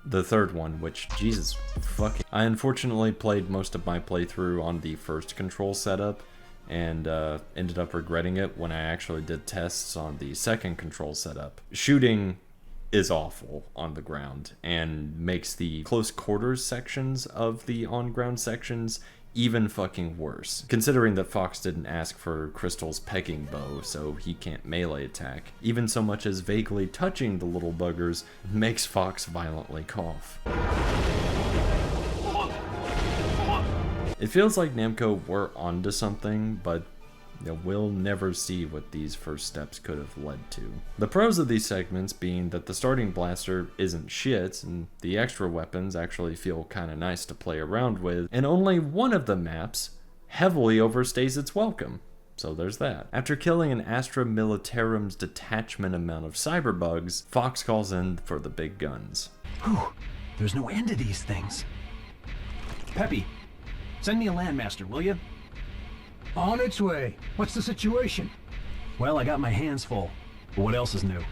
the third one, which, Jesus fucking... I unfortunately played most of my playthrough on the first control setup, and ended up regretting it when I actually did tests on the second control setup. Shooting is awful on the ground, and makes the close quarters sections of the on-ground sections even fucking worse, considering that Fox didn't ask for Crystal's pegging bow, so he can't melee attack. Even so much as vaguely touching the little buggers makes Fox violently cough. It feels like Namco were onto something, but we'll never see what these first steps could have led to. The pros of these segments being that the starting blaster isn't shit, and the extra weapons actually feel kinda nice to play around with, and only one of the maps heavily overstays its welcome. So there's that. After killing an Astra Militarum's detachment amount of cyberbugs, Fox calls in for the big guns. Whew, there's no end to these things. Peppy, send me a Landmaster, will you? On its way. What's the situation? Well, I got my hands full. But what else is new?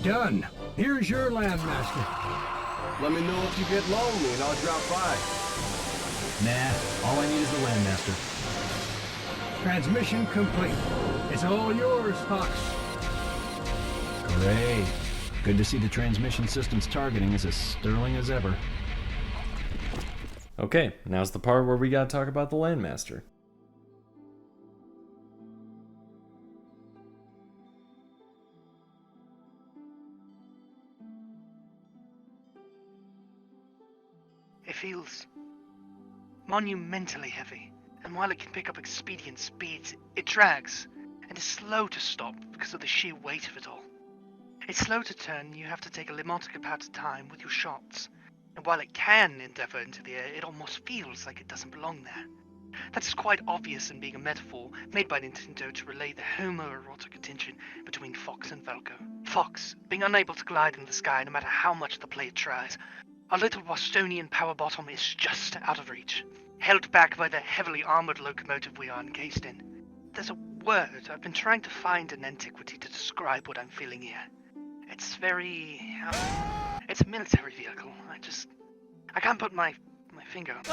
Done. Here's your Landmaster. Let me know if you get lonely and I'll drop by. Nah, all I need is the Landmaster. Transmission complete. It's all yours, Fox. Great. Good to see the transmission system's targeting is as sterling as ever. Okay, now's the part where we gotta talk about the Landmaster. It feels monumentally heavy, and while it can pick up expedient speeds, it drags, and is slow to stop because of the sheer weight of it all. It's slow to turn, you have to take a limotic amount of time with your shots, and while it can endeavour into the air, it almost feels like it doesn't belong there. That is quite obvious in being a metaphor made by Nintendo to relay the homoerotic tension between Fox and Velko. Fox, being unable to glide in the sky no matter how much the player tries, our little Bostonian power bottom is just out of reach, held back by the heavily armoured locomotive we are encased in. There's a word I've been trying to find in antiquity to describe what I'm feeling here. It's very... it's a military vehicle. I can't put my finger on it.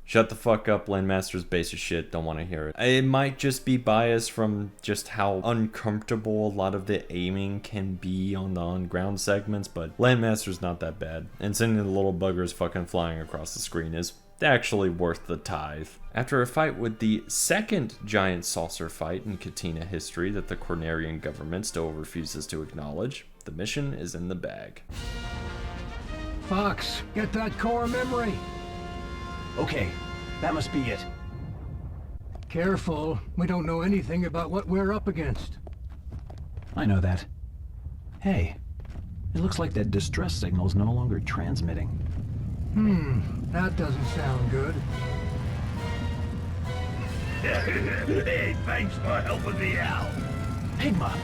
Shut the fuck up, Landmaster's basic shit, don't want to hear it. It might just be biased from just how uncomfortable a lot of the aiming can be on the on-ground segments, but Landmaster's not that bad, and sending the little buggers fucking flying across the screen is actually worth the tithe. After a fight with the second giant saucer fight in Katina history that the Cornerian government still refuses to acknowledge, the mission is in the bag. Fox, get that core memory. Okay, that must be it. Careful, we don't know anything about what we're up against. I know that. Hey, it looks like that distress signal's no longer transmitting. That doesn't sound good. Hey, thanks for helping me out. Pigma!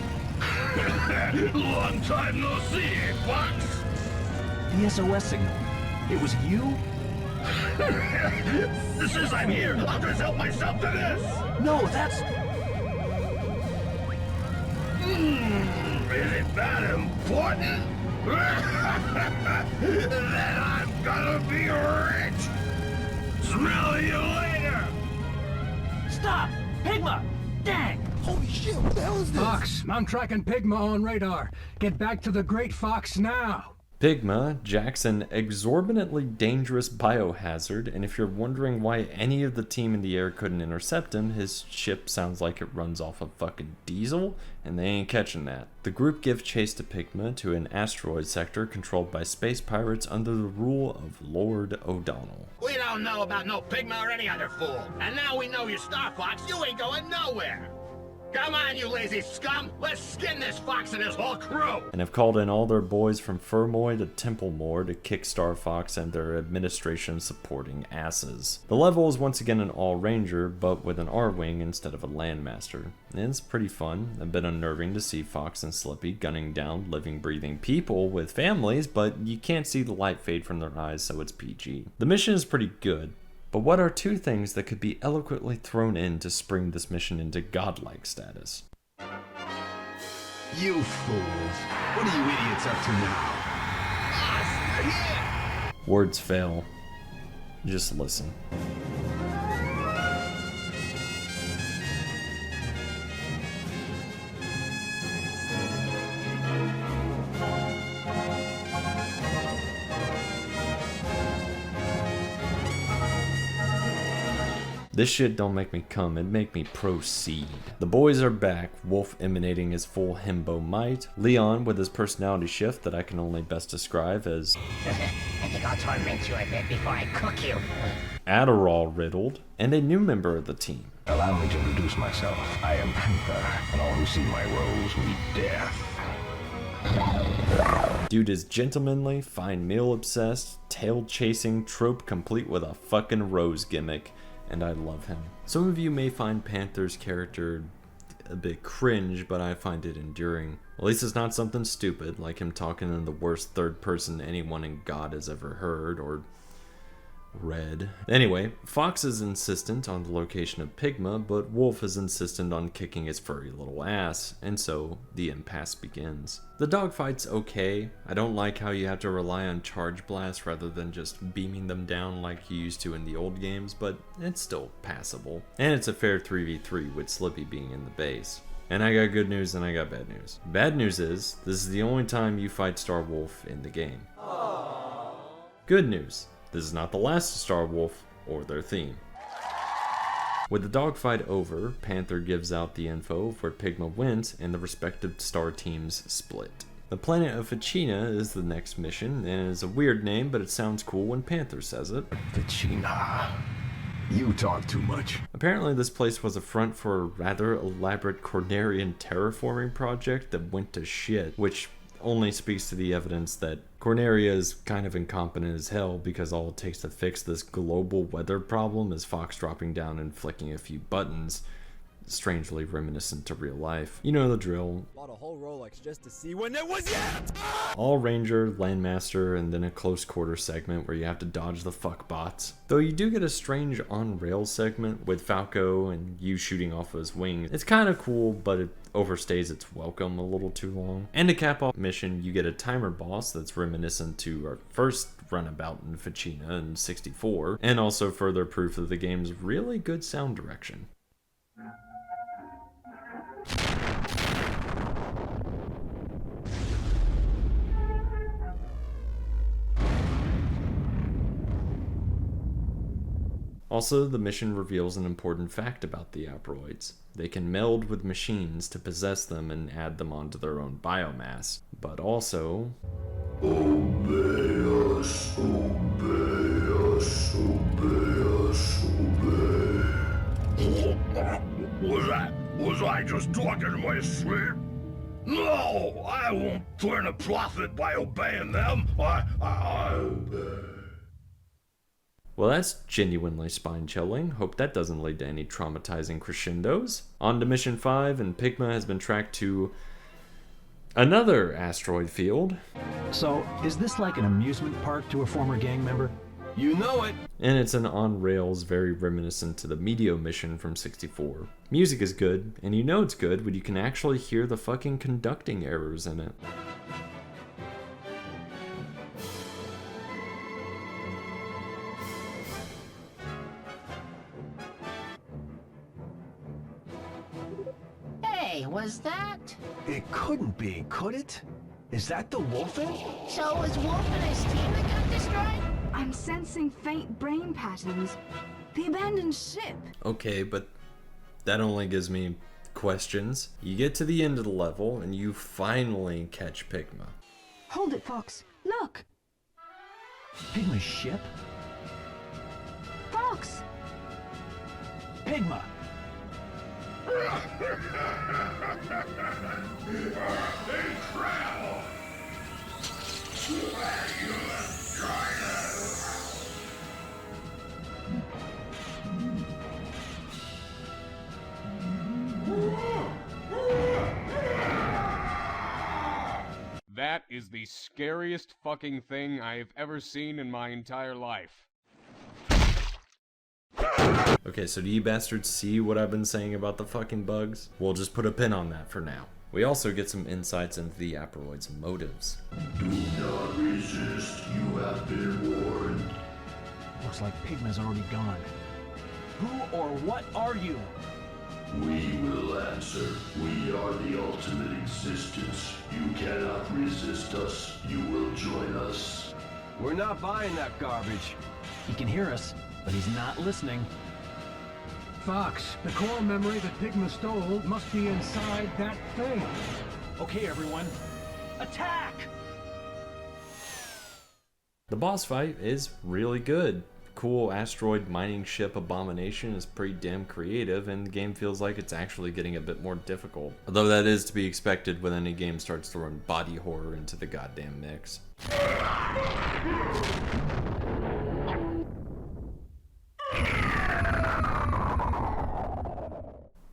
Long time no see, Fox. The SOS signal. It was you? Since I'm here, I'll just help myself to this. No, that's... Is it that important? Then I'm gonna be rich. Smell you later. Stop! Pigma! Dang! Holy shit, what the hell is this? Fox, I'm tracking Pigma on radar. Get back to the Great Fox now. Pigma, Jack's an exorbitantly dangerous biohazard, and if you're wondering why any of the team in the air couldn't intercept him, his ship sounds like it runs off of fucking diesel, and they ain't catching that. The group give chase to Pigma to an asteroid sector controlled by space pirates under the rule of Lord O'Donnell. We don't know about no Pigma or any other fool, and now we know you're Star Fox, you ain't going nowhere. Come on, you lazy scum! Let's skin this fox and his whole crew! And have called in all their boys from Furmoy to Templemore to kick Star Fox and their administration supporting asses. The level is once again an all-ranger, but with an R-wing instead of a landmaster. And it's pretty fun, a bit unnerving to see Fox and Slippy gunning down living, breathing people with families, but you can't see the light fade from their eyes, so it's PG. The mission is pretty good. But what are two things that could be eloquently thrown in to spring this mission into godlike status? You fools. What are you idiots up to now? Words fail. Just listen. This shit don't make me come, it make me proceed. The boys are back, Wolf emanating his full himbo might, Leon with his personality shift that I can only best describe as I think I'll torment you a bit before I cook you. Adderall riddled, and a new member of the team. Allow me to introduce myself. I am Panther, and all who see my rose meet death. Dude is gentlemanly, fine meal obsessed, tail chasing, trope complete with a fucking rose gimmick. And I love him. Some of you may find Panther's character a bit cringe, but I find it enduring. At least it's not something stupid, like him talking in the worst third person anyone in God has ever heard, or read. Anyway, Fox is insistent on the location of Pigma, but Wolf is insistent on kicking his furry little ass, and so the impasse begins. The dogfight's okay. I don't like how you have to rely on charge blasts rather than just beaming them down like you used to in the old games, but it's still passable. And it's a fair 3v3 with Slippy being in the base. And I got good news and I got bad news. Bad news is, this is the only time you fight Star Wolf in the game. Aww. Good news. This is not the last of Star Wolf or their theme. With the dogfight over, Panther gives out the info for Pigma wins and the respective star teams split. The planet of Ficina is the next mission, and it is a weird name, but it sounds cool when Panther says it. Ficina. You talk too much. Apparently this place was a front for a rather elaborate Cornerian terraforming project that went to shit, which only speaks to the evidence that Corneria is kind of incompetent as hell, because all it takes to fix this global weather problem is Fox dropping down and flicking a few buttons. strangely reminiscent to real life. You know the drill. Bought a whole Rolex just to see when it was yet. All Ranger, Landmaster, and then a close quarter segment where you have to dodge the fuck bots. Though you do get a strange on-rail segment with Falco and you shooting off of his wings. It's kind of cool, but it overstays its welcome a little too long. And to cap off mission, you get a timer boss that's reminiscent to our first runabout in Ficina in 64, and also further proof of the game's really good sound direction. Also, the mission reveals an important fact about the Aproids. They can meld with machines to possess them and add them onto their own biomass. But also... Obey us, obey us, obey us, obey. Was I just talking to my sleep? No, I won't turn a profit by obeying them. I obey. Well, that's genuinely spine-chilling. Hope that doesn't lead to any traumatizing crescendos. On to Mission 5, and Pigma has been tracked to another asteroid field. So, is this like an amusement park to a former gang member? You know it! And it's an on-rails very reminiscent to the Medio mission from 64. Music is good, and you know it's good when you can actually hear the fucking conducting errors in it. Was that? It couldn't be, could it? Is that the Wolfen? So it was Wolf and his team that got destroyed? I'm sensing faint brain patterns. The abandoned ship. Okay, but that only gives me questions. You get to the end of the level and you finally catch Pigma. Hold it, Fox. Look. Pigma's ship? Fox! Pigma! Incredible! That is the scariest fucking thing I have ever seen in my entire life. Okay, so do you bastards see what I've been saying about the fucking bugs? We'll just put a pin on that for now. We also get some insights into the Aproid's motives. Do not resist, you have been warned. Looks like Pigma's already gone. Who or what are you? We will answer. We are the ultimate existence. You cannot resist us. You will join us. We're not buying that garbage. He can hear us, but he's not listening. Fox, the core memory that Pigma stole must be inside that thing. Okay, everyone. Attack! The boss fight is really good. Cool asteroid mining ship abomination is pretty damn creative, and the game feels like it's actually getting a bit more difficult. Although that is to be expected when any game starts to run body horror into the goddamn mix.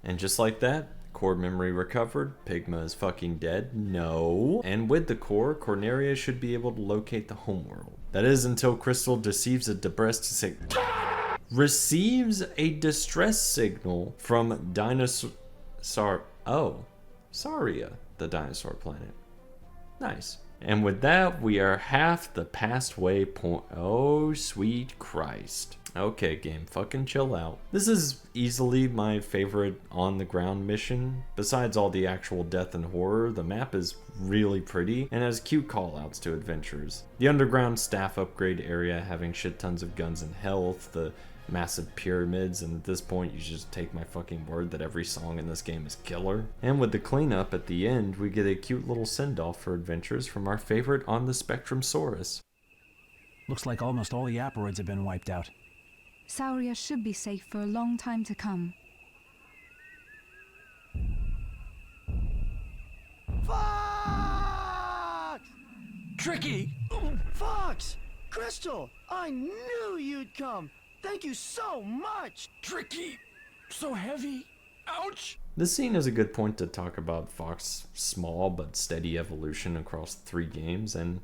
And just like that, core memory recovered, Pigma is fucking dead, no. And with the core, Corneria should be able to locate the homeworld. That is until Crystal receives a distress signal from Saria, the dinosaur planet. Nice. And with that, we are half the past way point. Oh, sweet Christ. Okay, game, fucking chill out. This is easily my favorite on-the-ground mission. Besides all the actual death and horror, the map is really pretty and has cute callouts to adventures. The underground staff upgrade area having shit tons of guns and health, the massive pyramids, and at this point you just take my fucking word that every song in this game is killer. And with the cleanup at the end, we get a cute little send-off for adventures from our favorite on the Spectrum Saurus. Looks like almost all the Aproids have been wiped out. Sauria should be safe for a long time to come. Fox! Tricky! Fox! Crystal! I knew you'd come! Thank you so much! Tricky! So heavy! Ouch! This scene is a good point to talk about Fox's small but steady evolution across 3 games and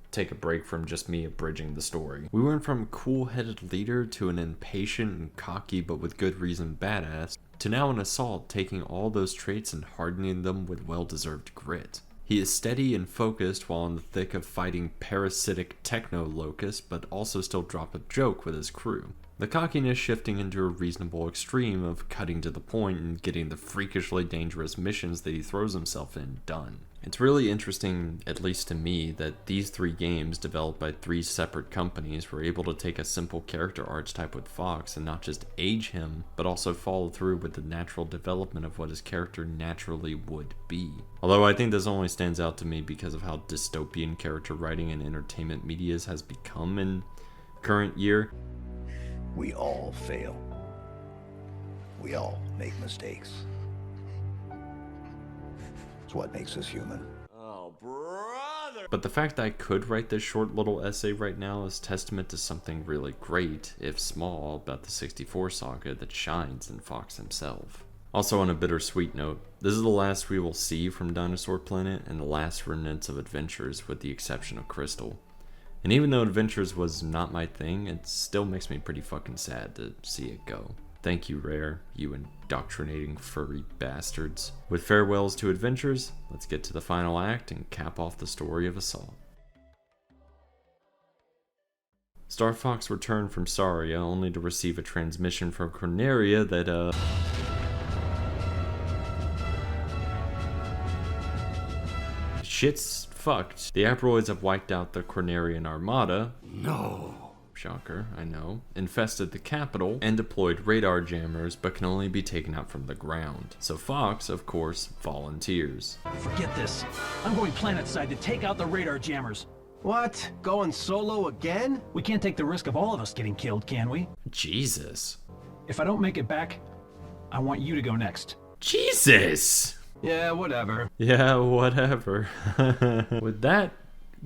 take a break from just me abridging the story. We went from a cool-headed leader to an impatient and cocky but with good reason badass, to now an assault taking all those traits and hardening them with well-deserved grit. He is steady and focused while in the thick of fighting parasitic techno-locusts, but also still drop a joke with his crew. The cockiness shifting into a reasonable extreme of cutting to the point and getting the freakishly dangerous missions that he throws himself in done. It's really interesting, at least to me, that these 3 games, developed by 3 separate companies, were able to take a simple character archetype with Fox and not just age him, but also follow through with the natural development of what his character naturally would be. Although I think this only stands out to me because of how dystopian character writing in entertainment media has become in current year. We all fail. We all make mistakes. It's what makes us human. Oh, brother! But the fact that I could write this short little essay right now is testament to something really great, if small, about the 64 saga that shines in Fox himself. Also, on a bittersweet note, this is the last we will see from Dinosaur Planet and the last remnants of Adventures with the exception of Crystal. And even though Adventures was not my thing, it still makes me pretty fucking sad to see it go. Thank you, Rare, you indoctrinating furry bastards. With farewells to Adventures, let's get to the final act and cap off the story of Assault. Star Fox returned from Saria only to receive a transmission from Corneria that, shit's fucked. The Aperoids have wiped out the Cornerian armada. No. Shocker, I know. Infested the capital and deployed radar jammers, but can only be taken out from the ground. So Fox, of course, volunteers. Forget this. I'm going planetside to take out the radar jammers. What? Going solo again? We can't take the risk of all of us getting killed, can we? Jesus. If I don't make it back, I want you to go next. Jesus! Yeah, whatever. Yeah, whatever. With that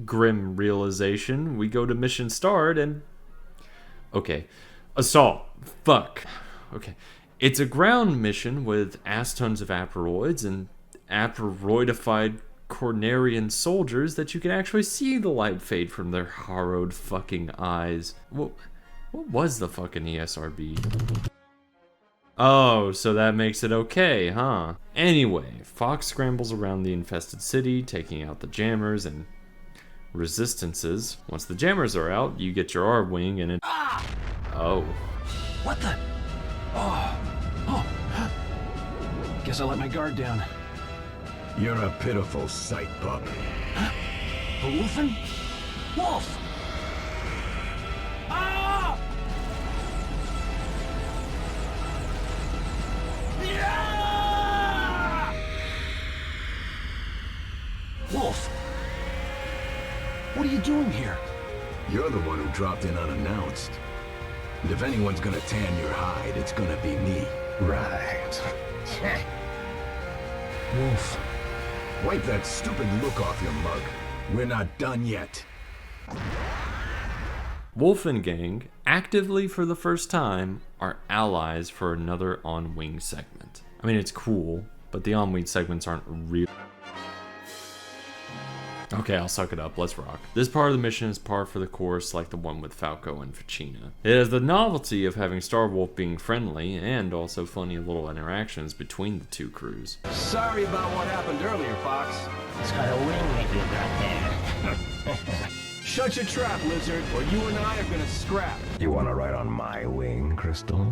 grim realization, we go to mission start and... Okay. Assault. Fuck. Okay. It's a ground mission with ass tons of Aperoids and Aperoidified Cornerian soldiers that you can actually see the light fade from their harrowed fucking eyes. What was the fucking ESRB? Oh, so that makes it okay, huh? Anyway, Fox scrambles around the infested city, taking out the jammers and resistances. Once the jammers are out, you get your R-wing and it... Ah! Oh. What the? Oh. Guess I let my guard down. You're a pitiful sight, pup. Huh? A wolfen? Wolf! Ah! Yeah! Wolf! What are you doing here? You're the one who dropped in unannounced. And if anyone's gonna tan your hide, it's gonna be me. Right. Wolf. Wipe that stupid look off your mug. We're not done yet. Wolfengang, actively for the first time, are allies for another on-wing segment. I mean, it's cool, but the on-wing segments aren't real. Okay, I'll suck it up, let's rock. This part of the mission is par for the course like the one with Falco and Ficina. It has the novelty of having Starwolf being friendly, and also funny little interactions between the two crews. Sorry about what happened earlier, Fox. It's got a wing that you got there. Shut your trap, Lizard, or you and I are gonna scrap. You wanna ride on my wing, Crystal?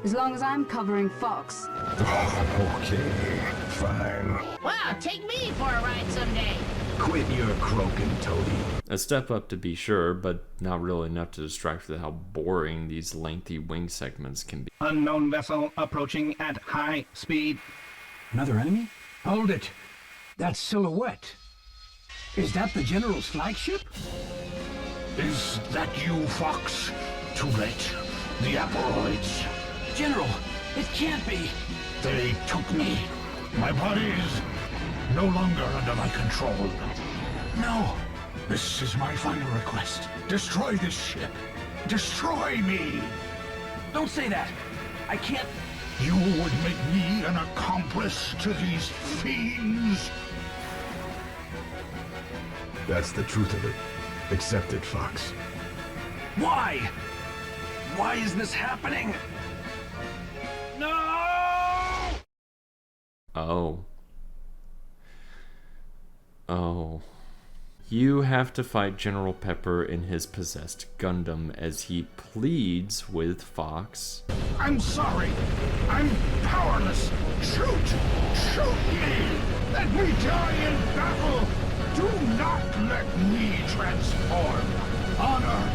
As long as I'm covering Fox. Okay, fine. Wow, take me for a ride someday. Quit your croaking, Toady. A step up to be sure, but not really enough to distract from how boring these lengthy wing segments can be. Unknown vessel approaching at high speed. Another enemy? Hold it. That silhouette. Is that the General's flagship? Is that you, Fox? Too late. The Aperoids. General, it can't be. They took me. My body is no longer under my control. No. This is my final request. Destroy this ship. Destroy me. Don't say that. I can't. You would make me an accomplice to these fiends? That's the truth of it. Accept it, Fox. Why? Why is this happening? No! Oh. You have to fight General Pepper in his possessed Gundam as he pleads with Fox. I'm sorry. I'm powerless. Shoot! Shoot me! Let me die in battle! Do not let me transform. Honor!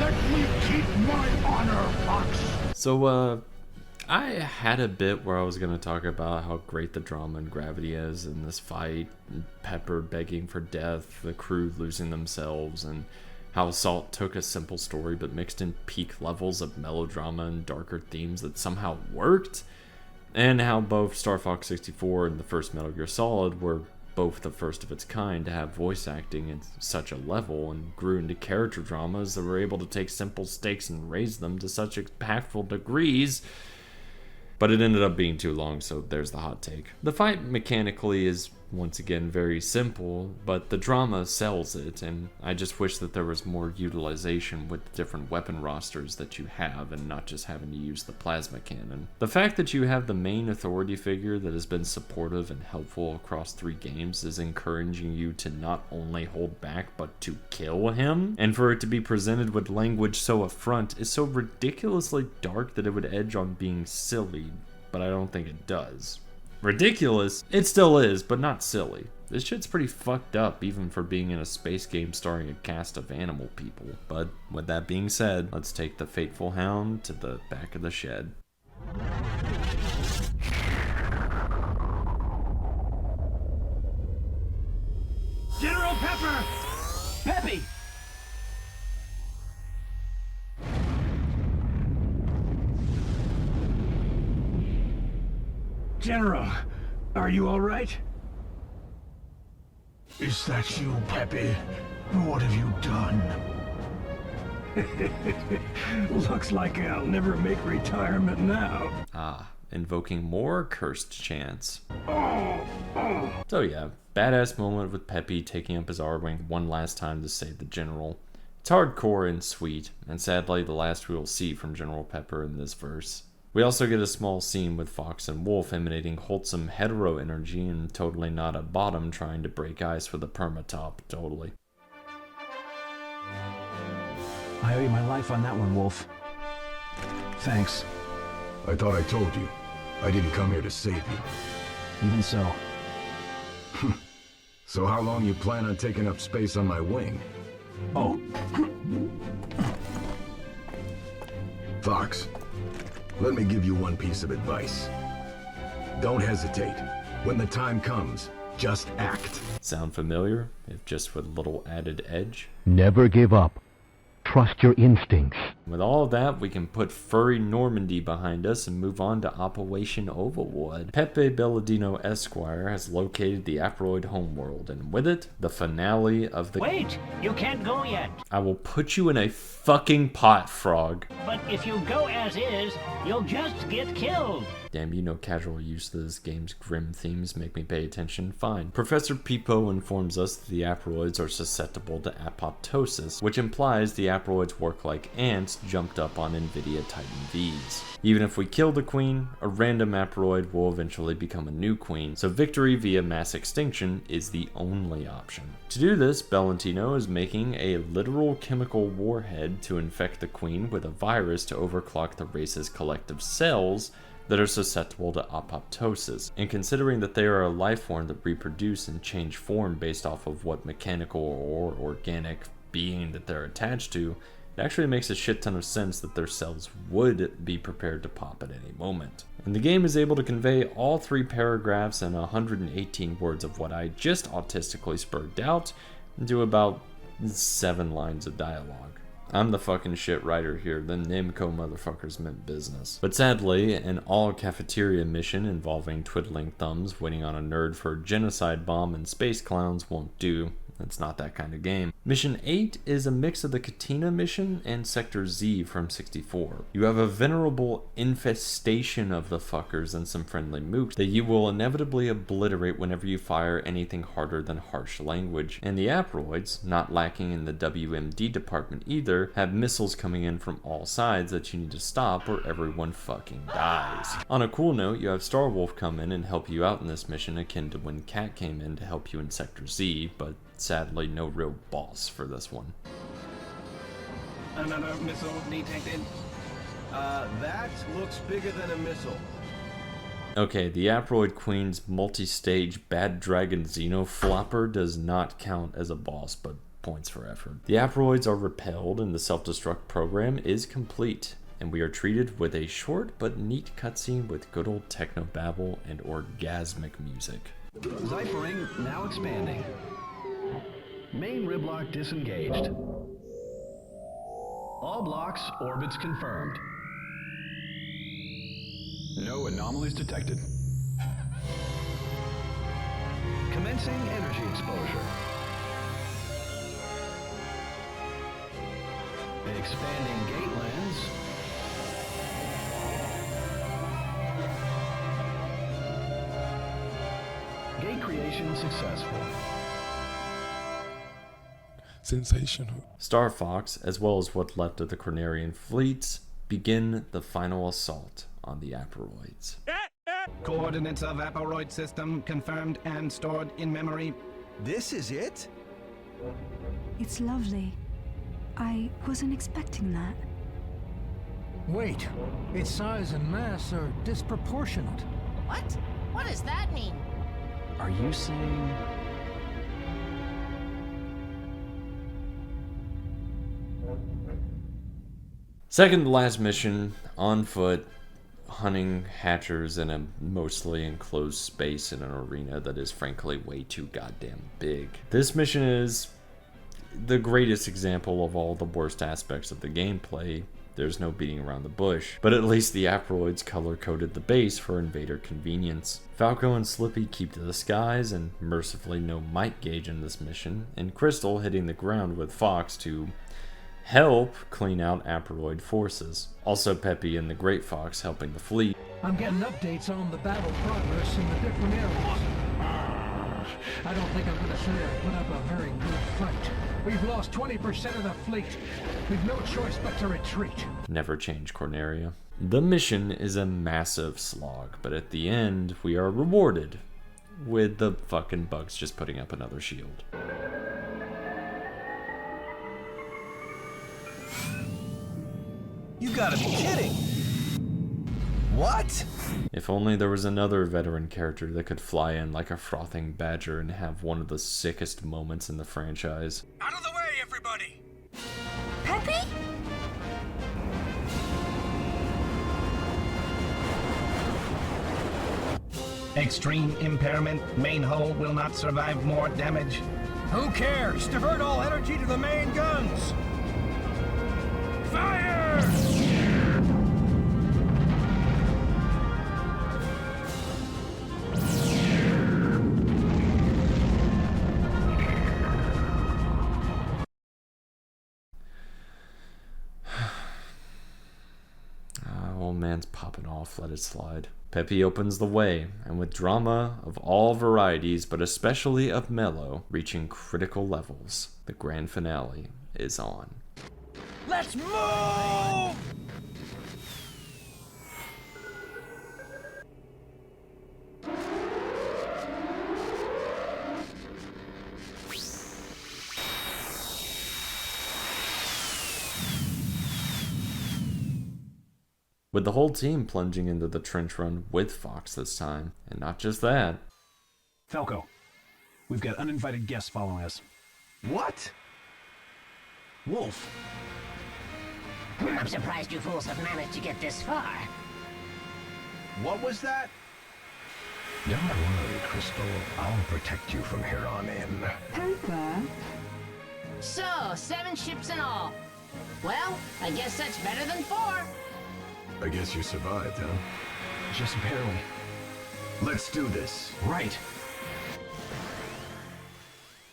Let me keep my honor, Fox! So, I had a bit where I was going to talk about how great the drama and gravity is in this fight, and Pepper begging for death, the crew losing themselves, and how Assault took a simple story but mixed in peak levels of melodrama and darker themes that somehow worked, and how both Star Fox 64 and the first Metal Gear Solid were both the first of its kind to have voice acting at such a level and grew into character dramas that were able to take simple stakes and raise them to such impactful degrees. But it ended up being too long, so there's the hot take. The fight mechanically is, once again, very simple, but the drama sells it, and I just wish that there was more utilization with the different weapon rosters that you have, and not just having to use the plasma cannon. The fact that you have the main authority figure that has been supportive and helpful across 3 games is encouraging you to not only hold back, but to kill him, and for it to be presented with language so affront is so ridiculously dark that it would edge on being silly, but I don't think it does. Ridiculous, it still is, but not silly. This shit's pretty fucked up, even for being in a space game starring a cast of animal people. But with that being said, let's take the Fateful Hound to the back of the shed. General Pepper! Peppy! General, are you all right? Is that you, Peppy? What have you done? Looks like I'll never make retirement now. Ah, invoking more cursed chants. So yeah, badass moment with Peppy taking up his R-Wing one last time to save the General. It's hardcore and sweet, and sadly the last we will see from General Pepper in this verse. We also get a small scene with Fox and Wolf emanating wholesome hetero energy and totally not a bottom trying to break ice with a permatop, totally. I owe you my life on that one, Wolf. Thanks. I thought I told you. I didn't come here to save you. Even so. So how long you plan on taking up space on my wing? Oh. Fox, let me give you one piece of advice. Don't hesitate. When the time comes, just act. Sound familiar, if just with a little added edge? Never give up. Trust your instincts. With all of that, we can put furry Normandy behind us and move on to Operation Overwood. Pepe Belladino Esquire has located the Aproid homeworld, and with it, the finale of the— Wait! You can't go yet. I will put you in a fucking pot, Frog. But if you go as is, you'll just get killed. Damn, you know casual use of this game's grim themes make me pay attention. Fine. Professor Peepo informs us that the Aproids are susceptible to apoptosis, which implies the Aproids work like ants jumped up on NVIDIA Titan Vs. Even if we kill the queen, a random Aproid will eventually become a new queen, so victory via mass extinction is the only option. To do this, Bellantino is making a literal chemical warhead to infect the queen with a virus to overclock the race's collective cells that are susceptible to apoptosis, and considering that they are a life form that reproduce and change form based off of what mechanical or organic being that they're attached to, it actually makes a shit ton of sense that their cells would be prepared to pop at any moment. And the game is able to convey all 3 paragraphs and 118 words of what I just autistically spurred out into about 7 lines of dialogue. I'm the fucking shit writer here, the Namco motherfuckers meant business. But sadly, an all-cafeteria mission involving twiddling thumbs waiting on a nerd for a genocide bomb and space clowns won't do, It's not that kind of game. Mission 8 is a mix of the Katina mission and Sector Z from 64. You have a venerable infestation of the fuckers and some friendly mooks that you will inevitably obliterate whenever you fire anything harder than harsh language. And the Aproids, not lacking in the WMD department either, have missiles coming in from all sides that you need to stop or everyone fucking dies. On a cool note, you have Starwolf come in and help you out in this mission, akin to when Cat came in to help you in Sector Z, but sadly no real boss for this one. Another missile detected. That looks bigger than a missile. Okay, the Aproid Queen's multi-stage Bad Dragon Xenoflopper does not count as a boss, but points for effort. The Aproids are repelled and the self-destruct program is complete, and we are treated with a short but neat cutscene with good old technobabble and orgasmic music. Ciphering now expanding. Main riblock disengaged. All blocks, orbits confirmed. No anomalies detected. Commencing energy exposure. Expanding gate lens. Gate creation successful. Sensational. Star Fox, as well as what's left of the Cornerian fleets, begin the final assault on the Aproids. Coordinates of Aproid system confirmed and stored in memory. This is it? It's lovely. I wasn't expecting that. Wait, its size and mass are disproportionate. What? What does that mean? Are you saying... Second to last mission, on foot, hunting hatchers in a mostly enclosed space in an arena that is frankly way too goddamn big. This mission is the greatest example of all the worst aspects of the gameplay. There's no beating around the bush, but at least the Aproids color-coded the base for invader convenience. Falco and Slippy keep to the skies, and mercifully no might gauge in this mission, and Crystal hitting the ground with Fox to help clean out Aproid forces. Also Peppy and the Great Fox helping the fleet. I'm getting updates on the battle progress in the different areas. I don't think I'm gonna say I put up a very good fight. We've lost 20% of the fleet. We've no choice but to retreat. Never change, Corneria. The mission is a massive slog, but at the end, we are rewarded with the fucking bugs just putting up another shield. You gotta be kidding! What? If only there was another veteran character that could fly in like a frothing badger and have one of the sickest moments in the franchise. Out of the way, everybody! Peppy? Extreme impairment. Main hull will not survive more damage. Who cares? Divert all energy to the main guns! Fire! Old man's popping off, let it slide. Peppy opens the way, and with drama of all varieties, but especially of mellow, reaching critical levels, the grand finale is on. Let's move! With the whole team plunging into the trench run with Fox this time. And not just that. Falco, we've got uninvited guests following us. What? Wolf. I'm surprised you fools have managed to get this far. What was that? Don't worry, Crystal. I'll protect you from here on in. Pepper? So, 7 ships in all. Well, I guess that's better than 4. I guess you survived, huh? Just barely. Let's do this. Right.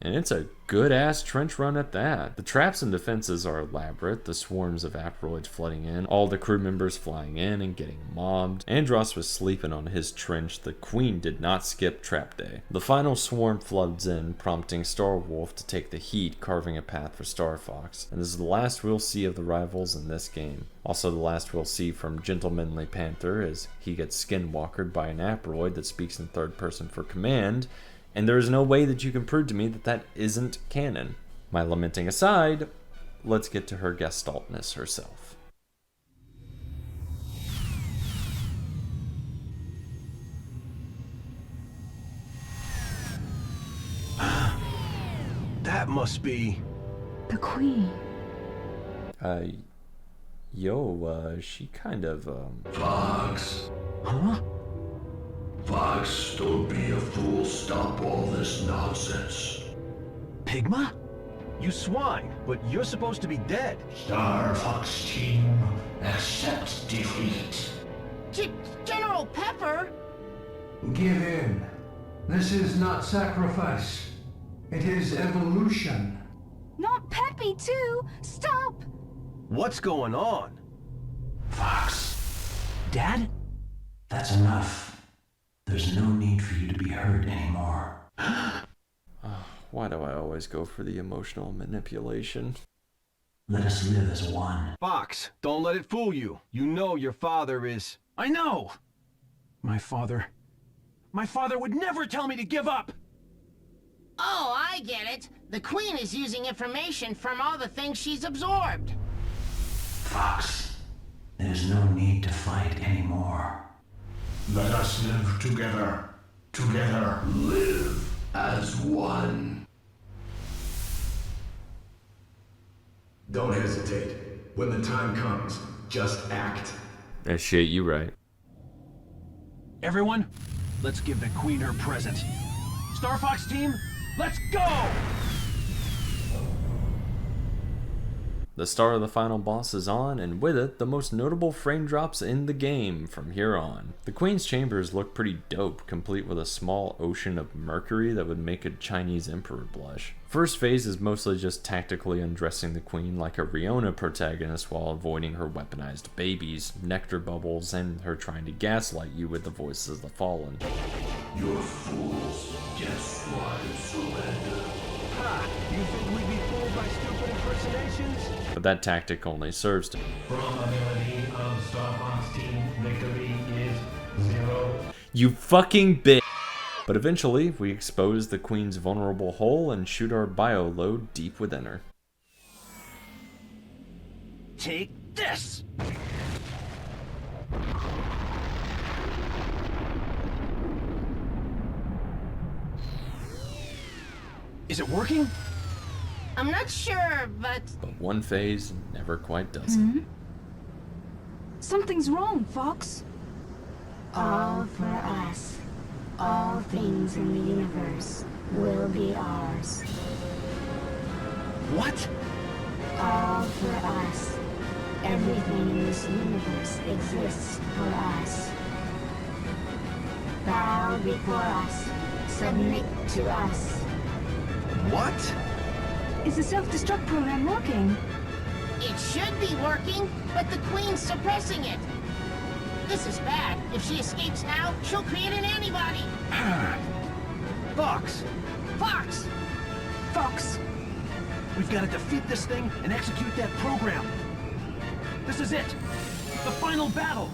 And it's a good-ass trench run at that. The traps and defenses are elaborate, the swarms of asteroids flooding in, all the crew members flying in and getting mobbed. Andros was sleeping on his trench. The Queen did not skip trap day. The final swarm floods in, prompting Starwolf to take the heat, carving a path for Star Fox. And this is the last we'll see of the rivals in this game. Also the last we'll see from Gentlemanly Panther as he gets skinwalkered by an asteroid that speaks in third person for command. And there is no way that you can prove to me that that isn't canon. My lamenting aside, let's get to her gestaltness herself. That must be... the Queen. She kind of, Fox. Huh? Fox, don't be a fool. Stop all this nonsense. Pigma? You swine, but you're supposed to be dead. Star Fox team, accept defeat. General Pepper? Give in. This is not sacrifice. It is evolution. Not Peppy, too! Stop! What's going on? Fox. Dad? That's enough. There's no need for you to be hurt anymore. Why do I always go for the emotional manipulation? Let us live as one. Fox, don't let it fool you. You know your father is... I know! My father would never tell me to give up! Oh, I get it. The Queen is using information from all the things she's absorbed. Fox, there's no need to fight anymore. Let us live together. Together. Live as one. Don't hesitate. When the time comes, just act. That shit, you right. Everyone, let's give the Queen her present. Star Fox team, let's go! The star of the final boss is on, and with it, the most notable frame drops in the game from here on. The Queen's chambers look pretty dope, complete with a small ocean of mercury that would make a Chinese emperor blush. First phase is mostly just tactically undressing the Queen like a Riona protagonist while avoiding her weaponized babies, nectar bubbles, and her trying to gaslight you with the voices of the fallen. You're fools. Guess why surrender? Ha! You think we'd be fooled by stupid impersonations? But that tactic only serves to... Probability of Star Fox team victory is 0. You fucking bitch! But eventually, we expose the Queen's vulnerable hole and shoot our bio load deep within her. Take this! Is it working? I'm not sure, but one phase never quite does it. Something's wrong, Fox. All for us. All things in the universe will be ours. What? All for us. Everything in this universe exists for us. Bow before us. Submit to us. What? Is the self-destruct program working? it should be working, but the Queen's suppressing it. This is bad. If she escapes now, she'll create an antibody. Fox! Fox! Fox! We've got to defeat this thing and execute that program. This is it. The final battle.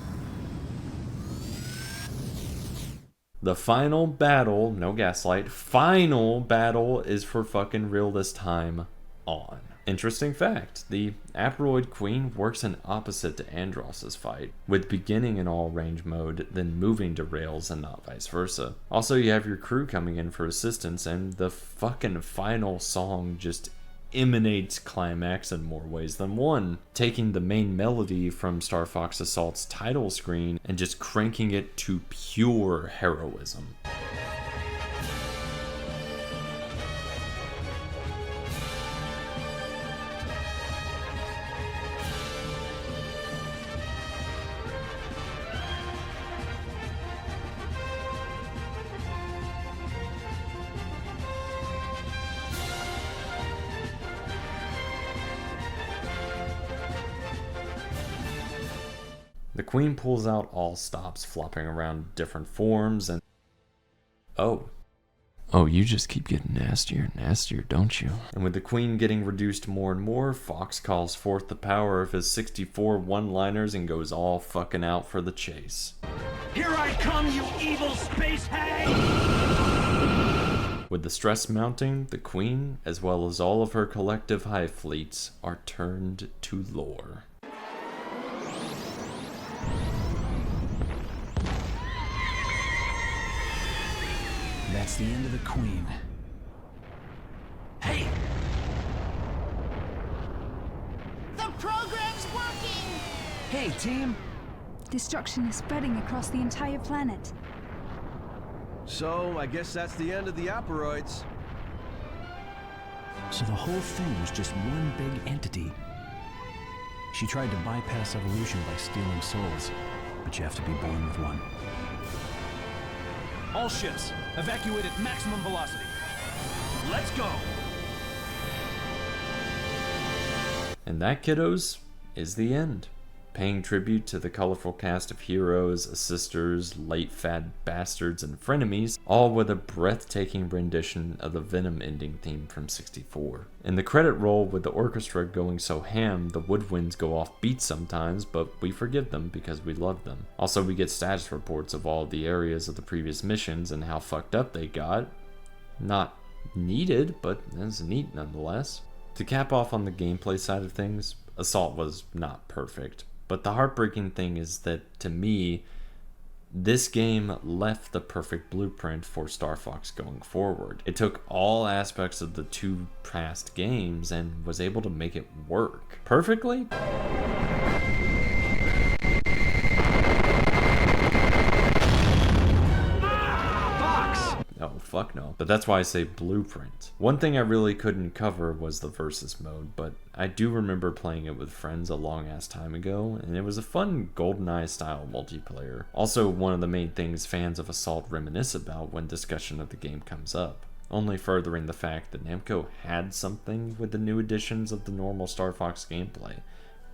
The final battle, no gaslight, final battle is for fucking real this time on. Interesting fact, the Aperoid Queen works in opposite to Andross's fight, with beginning in all range mode, then moving to rails and not vice versa. Also, you have your crew coming in for assistance, and the fucking final song just emanates climax in more ways than one, taking the main melody from Star Fox Assault's title screen and just cranking it to pure heroism. queen pulls out, all stops, flopping around different forms, and Oh, you just keep getting nastier and nastier, don't you? And with the queen getting reduced more and more, Fox calls forth the power of his 64 one-liners and goes all fucking out for the chase. Here I come, you evil space hag! With the stress mounting, the queen, as well as all of her collective hive fleets, are turned to lore. That's the end of the Queen. Hey! The program's working! Hey, team! Destruction is spreading across the entire planet. So, I guess that's the end of the aperoids. So the whole thing was just one big entity. She tried to bypass evolution by stealing souls, but you have to be born with one. All ships, evacuate at maximum velocity. Let's go! And that, kiddos, is the end. Paying tribute to the colorful cast of heroes, assisters, late fad bastards, and frenemies, all with a breathtaking rendition of the Venom ending theme from 64. In the credit roll, with the orchestra going so ham, the woodwinds go off beat sometimes, but we forgive them because we love them. Also, we get status reports of all the areas of the previous missions and how fucked up they got. Not needed, but it's neat nonetheless. To cap off on the gameplay side of things, Assault was not perfect. But the heartbreaking thing is that, to me, this game left the perfect blueprint for Star Fox going forward. It took all aspects of the two past games and was able to make it work. Perfectly? No, fuck no. But that's why I say blueprint. One thing I really couldn't cover was the versus mode, but I do remember playing it with friends a long ass time ago, and it was a fun GoldenEye style multiplayer. Also one of the main things fans of Assault reminisce about when discussion of the game comes up, only furthering the fact that Namco had something with the new additions of the normal Star Fox gameplay,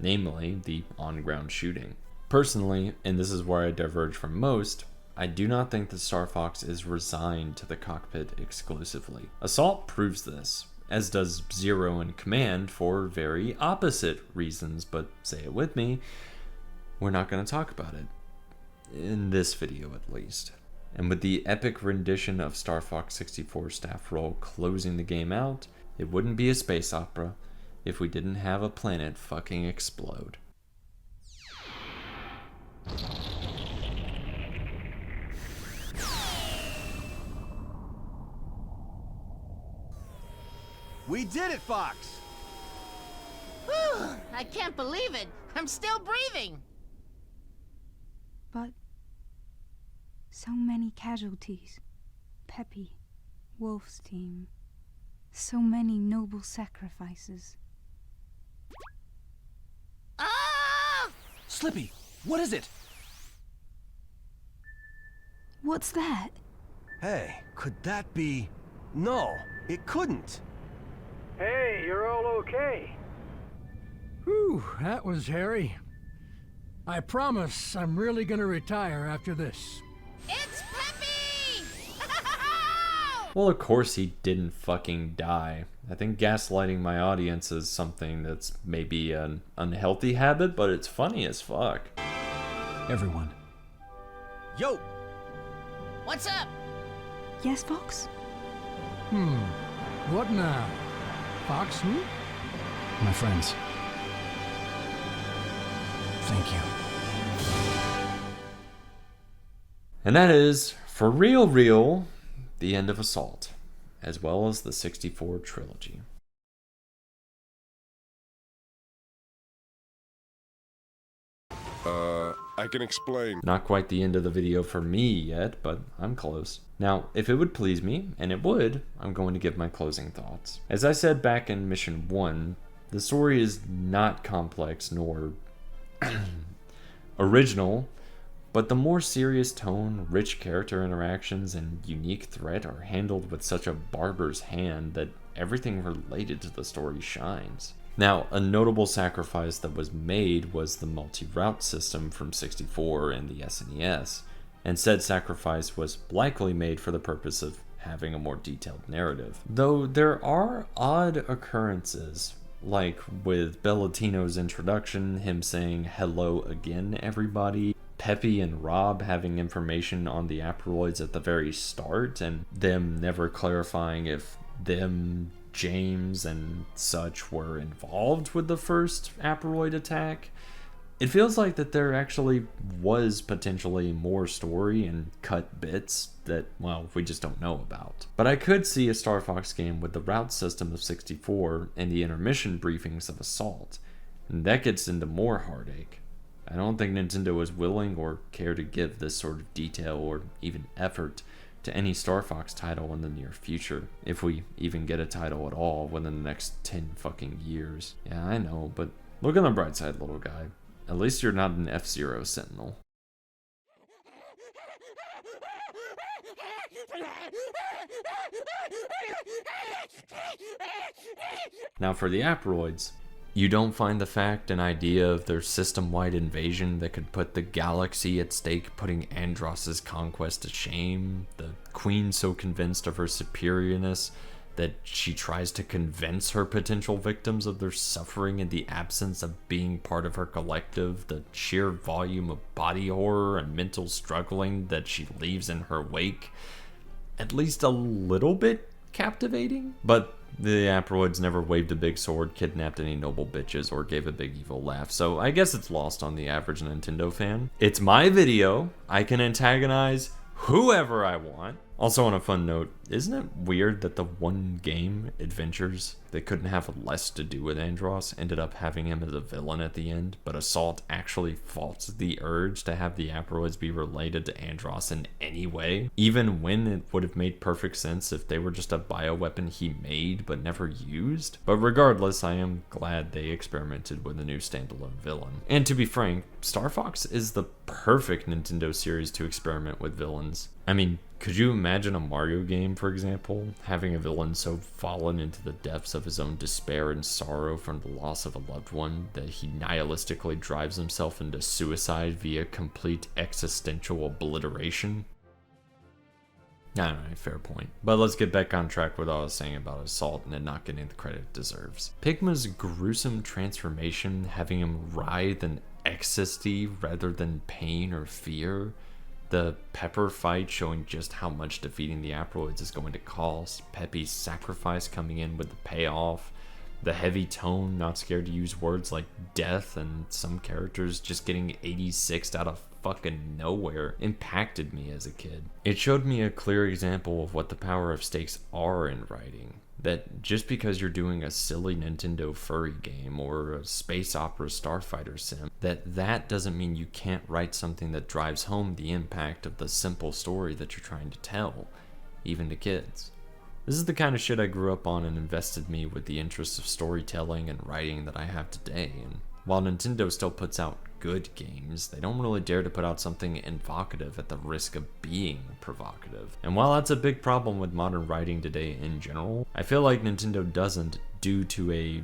namely the on-ground shooting. Personally, and this is where I diverge from most, I do not think that Star Fox is resigned to the cockpit exclusively. Assault proves this, as does Zero and Command for very opposite reasons, but say it with me, we're not going to talk about it. In this video at least. And with the epic rendition of Star Fox 64 staff roll closing the game out, it wouldn't be a space opera if we didn't have a planet fucking explode. We did it, Fox! Whew, I can't believe it. I'm still breathing. But so many casualties. Peppy, Wolf's team. So many noble sacrifices. Ah! Slippy, what is it? What's that? Hey, could that be... No, it couldn't. Hey, you're all okay. Whew, that was hairy. I promise I'm really gonna retire after this. It's Peppy! Well, of course he didn't fucking die. I think gaslighting my audience is something that's maybe an unhealthy habit, but it's funny as fuck. Everyone. Yo! What's up? Yes, Fox? What now? Fox who? My friends. Thank you. And that is, for real, the end of Assault, as well as the 64 trilogy. I can explain. Not quite the end of the video for me yet, but I'm close. Now, if it would please me, and it would, I'm going to give my closing thoughts. As I said back in Mission 1, the story is not complex nor original, but the more serious tone, rich character interactions, and unique threat are handled with such a barber's hand that everything related to the story shines. Now, a notable sacrifice that was made was the multi-route system from 64 and the SNES, and said sacrifice was likely made for the purpose of having a more detailed narrative. Though there are odd occurrences, like with Bellatino's introduction, him saying hello again everybody, Peppy and Rob having information on the Aperoids at the very start, and them never clarifying if them, James, and such were involved with the first Aperoid attack. It feels like that there actually was potentially more story and cut bits that, well, we just don't know about. But I could see a Star Fox game with the route system of 64 and the intermission briefings of Assault, and that gets into more heartache. I don't think Nintendo is willing or care to give this sort of detail or even effort to any Star Fox title in the near future, if we even get a title at all within the next 10 fucking years. Yeah, I know, but look on the bright side, little guy. At least you're not an F-Zero Sentinel. Now for the Aperoids, you don't find the fact and idea of their system-wide invasion that could put the galaxy at stake, putting Andross's conquest to shame, the queen so convinced of her superiorness that she tries to convince her potential victims of their suffering in the absence of being part of her collective, the sheer volume of body horror and mental struggling that she leaves in her wake, at least a little bit captivating. But the Aperoids never waved a big sword, kidnapped any noble bitches, or gave a big evil laugh, so I guess it's lost on the average Nintendo fan. It's my video, I can antagonize whoever I want. Also, on a fun note, isn't it weird that the one game, Adventures, that couldn't have less to do with Andross, ended up having him as a villain at the end, but Assault actually fought the urge to have the Aperoids be related to Andross in any way, even when it would have made perfect sense if they were just a bioweapon he made but never used? But regardless, I am glad they experimented with a new standalone villain. And to be frank, Star Fox is the perfect Nintendo series to experiment with villains. I mean, could you imagine a Mario game, for example, having a villain so fallen into the depths of his own despair and sorrow from the loss of a loved one that he nihilistically drives himself into suicide via complete existential obliteration? I don't know, fair point. But let's get back on track with what I was saying about Assault and it not getting the credit it deserves. Pigma's gruesome transformation, having him writhe in ecstasy rather than pain or fear, the Pepper fight showing just how much defeating the Aperoids is going to cost, Peppy's sacrifice coming in with the payoff, the heavy tone, not scared to use words like death, and some characters just getting 86'd out of fucking nowhere impacted me as a kid. It showed me a clear example of what the power of stakes are in writing. That just because you're doing a silly Nintendo furry game or a space opera starfighter sim, that doesn't mean you can't write something that drives home the impact of the simple story that you're trying to tell, even to kids. This is the kind of shit I grew up on and invested me with the interests of storytelling and writing that I have today. And while Nintendo still puts out good games, they don't really dare to put out something evocative at the risk of being provocative. And while that's a big problem with modern writing today in general, I feel like Nintendo doesn't, due to a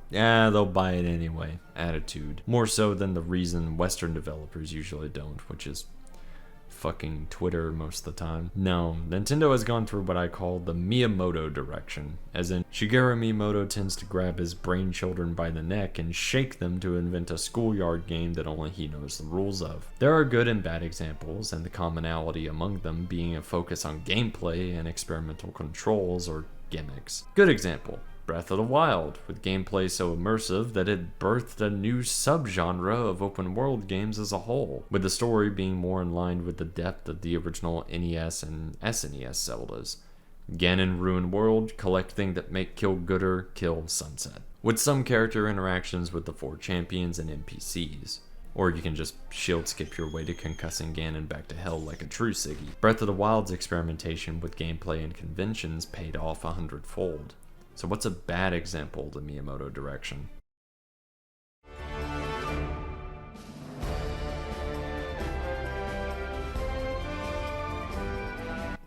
they'll buy it anyway attitude, more so than the reason Western developers usually don't, which is fucking Twitter most of the time. No, Nintendo has gone through what I call the Miyamoto direction, as in Shigeru Miyamoto tends to grab his brain children by the neck and shake them to invent a schoolyard game that only he knows the rules of. There are good and bad examples, and the commonality among them being a focus on gameplay and experimental controls or gimmicks. Good example, Breath of the Wild, with gameplay so immersive that it birthed a new subgenre of open world games as a whole, with the story being more in line with the depth of the original NES and SNES Zeldas. Ganon Ruined World, collecting that make kill gooder, kill Sunset, with some character interactions with the 4 champions and NPCs. Or you can just shield skip your way to concussing Ganon back to hell like a true Siggy. Breath of the Wild's experimentation with gameplay and conventions paid off 100-fold. So what's a bad example of the Miyamoto direction?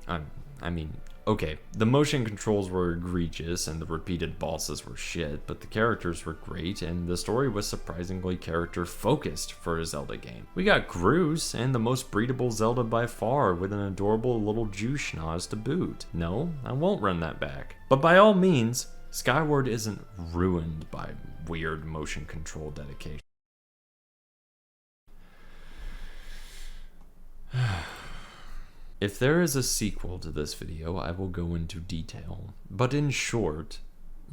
I mean, Okay, the motion controls were egregious and the repeated bosses were shit, but the characters were great and the story was surprisingly character-focused for a Zelda game. We got Grooves and the most breedable Zelda by far with an adorable little Jew schnoz to boot. No, I won't run that back. But by all means, Skyward isn't ruined by weird motion control dedication. If there is a sequel to this video, I will go into detail. But in short,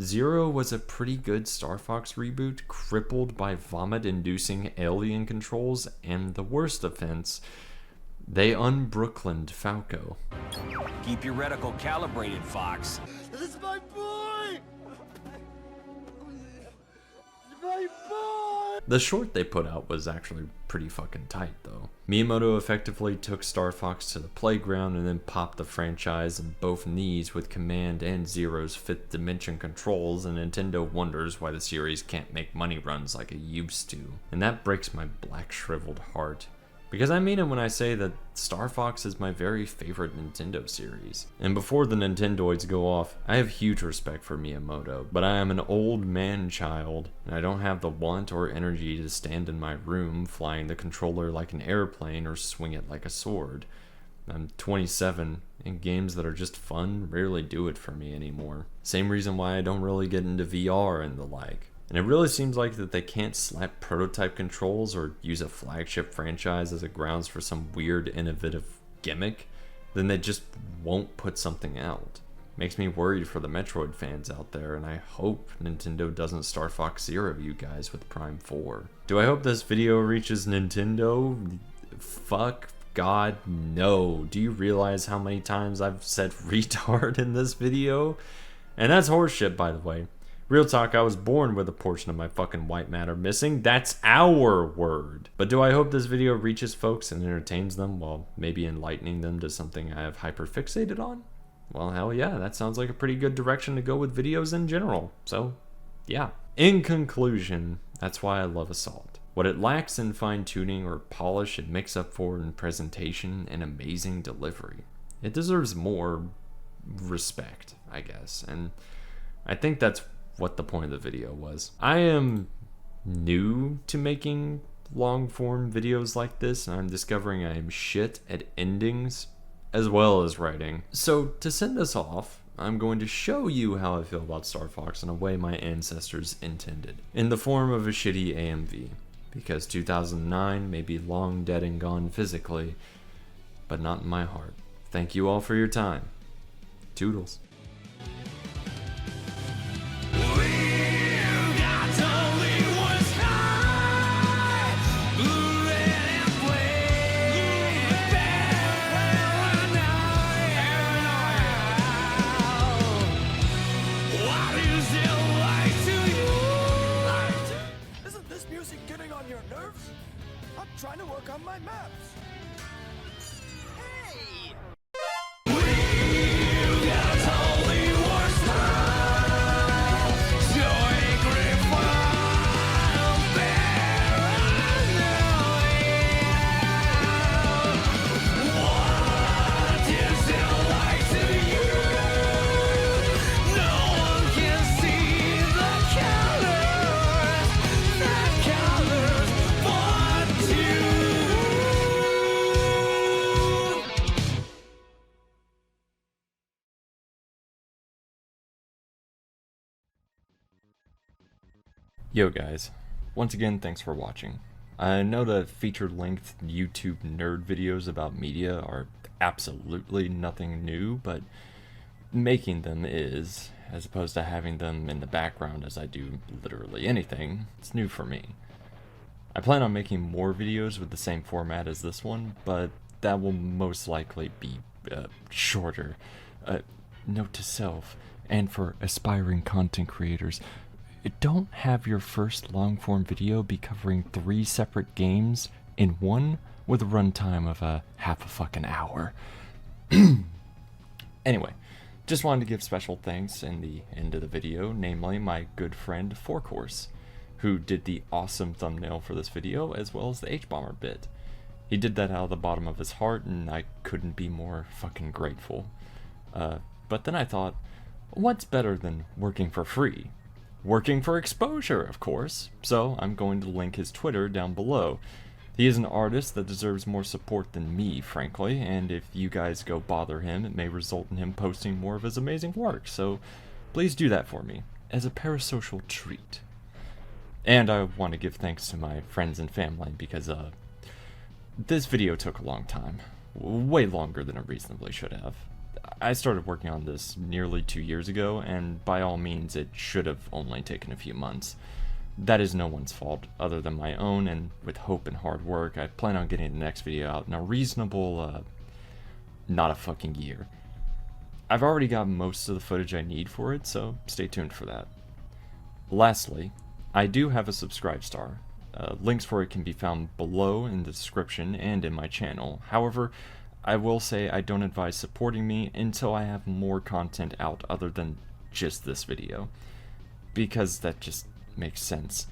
Zero was a pretty good Star Fox reboot, crippled by vomit-inducing alien controls, and the worst offense, they un-Brooklyned Falco. Keep your reticle calibrated, Fox. This is my boy! My boy! The short they put out was actually pretty fucking tight though. Miyamoto effectively took Star Fox to the playground and then popped the franchise in both knees with Command and Zero's 5th dimension controls, and Nintendo wonders why the series can't make money runs like it used to. And that breaks my black shriveled heart. Because I mean it when I say that Star Fox is my very favorite Nintendo series. And before the Nintendoids go off, I have huge respect for Miyamoto, but I am an old man child, and I don't have the want or energy to stand in my room flying the controller like an airplane or swing it like a sword. I'm 27, and games that are just fun rarely do it for me anymore. Same reason why I don't really get into VR and the like. And it really seems like that they can't slap prototype controls or use a flagship franchise as a grounds for some weird innovative gimmick, then they just won't put something out. Makes me worried for the Metroid fans out there, and I hope Nintendo doesn't Star Fox Zero you guys with Prime 4. Do I hope this video reaches Nintendo? Fuck God, no. Do you realize how many times I've said retard in this video? And that's horseshit, by the way. Real talk, I was born with a portion of my fucking white matter missing. That's our word. But do I hope this video reaches folks and entertains them while maybe enlightening them to something I have hyperfixated on? Well, hell yeah, that sounds like a pretty good direction to go with videos in general. So, yeah. In conclusion, that's why I love Assault. What it lacks in fine-tuning or polish, it makes up for in presentation and amazing delivery. It deserves more respect, I guess. And I think that's what the point of the video was. I am new to making long form videos like this, and I'm discovering I am shit at endings as well as writing. So to send us off, I'm going to show you how I feel about Star Fox in a way my ancestors intended, in the form of a shitty AMV, because 2009 may be long dead and gone physically, but not in my heart. Thank you all for your time. Toodles. Trying to work on my maps. Hey! Yo guys, once again thanks for watching. I know that feature-length YouTube nerd videos about media are absolutely nothing new, but making them is, as opposed to having them in the background as I do literally anything, it's new for me. I plan on making more videos with the same format as this one, but that will most likely be shorter. Note to self, and for aspiring content creators, don't have your first long-form video be covering 3 separate games in one with a runtime of half a fucking hour. Anyway, just wanted to give special thanks in the end of the video, namely my good friend Forkhorse, who did the awesome thumbnail for this video as well as the H-Bomber bit. He did that out of the bottom of his heart, and I couldn't be more fucking grateful. but then I thought, what's better than working for free? Working for exposure, of course, so I'm going to link his Twitter down below. He is an artist that deserves more support than me, frankly, and if you guys go bother him, it may result in him posting more of his amazing work, so please do that for me, as a parasocial treat. And I want to give thanks to my friends and family, because this video took a long time. Way longer than it reasonably should have. I started working on this nearly 2 years ago, and by all means it should have only taken a few months. That is no one's fault other than my own, and with hope and hard work, I plan on getting the next video out in a reasonable, not a fucking year. I've already got most of the footage I need for it, so stay tuned for that. Lastly, I do have a subscribe star. Links for it can be found below in the description and in my channel. However, I will say I don't advise supporting me until I have more content out other than just this video, because that just makes sense.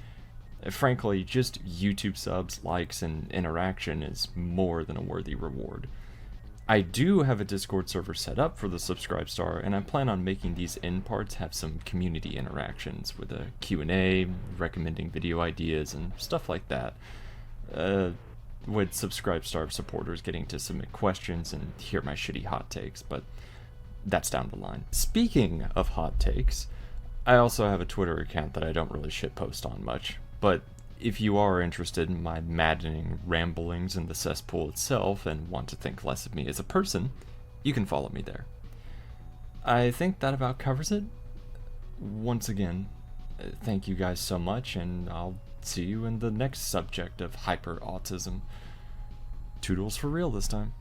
Frankly, just YouTube subs, likes, and interaction is more than a worthy reward. I do have a Discord server set up for the subscribe star, and I plan on making these end parts have some community interactions with a Q&A, recommending video ideas, and stuff like that. With subscribe star supporters getting to submit questions and hear my shitty hot takes, but that's down the line. Speaking of hot takes, I also have a Twitter account that I don't really shitpost on much, but if you are interested in my maddening ramblings in the cesspool itself and want to think less of me as a person, you can follow me there. I think that about covers it. Once again, thank you guys so much, and I'll see you in the next subject of hyper-autism. Toodles for real this time.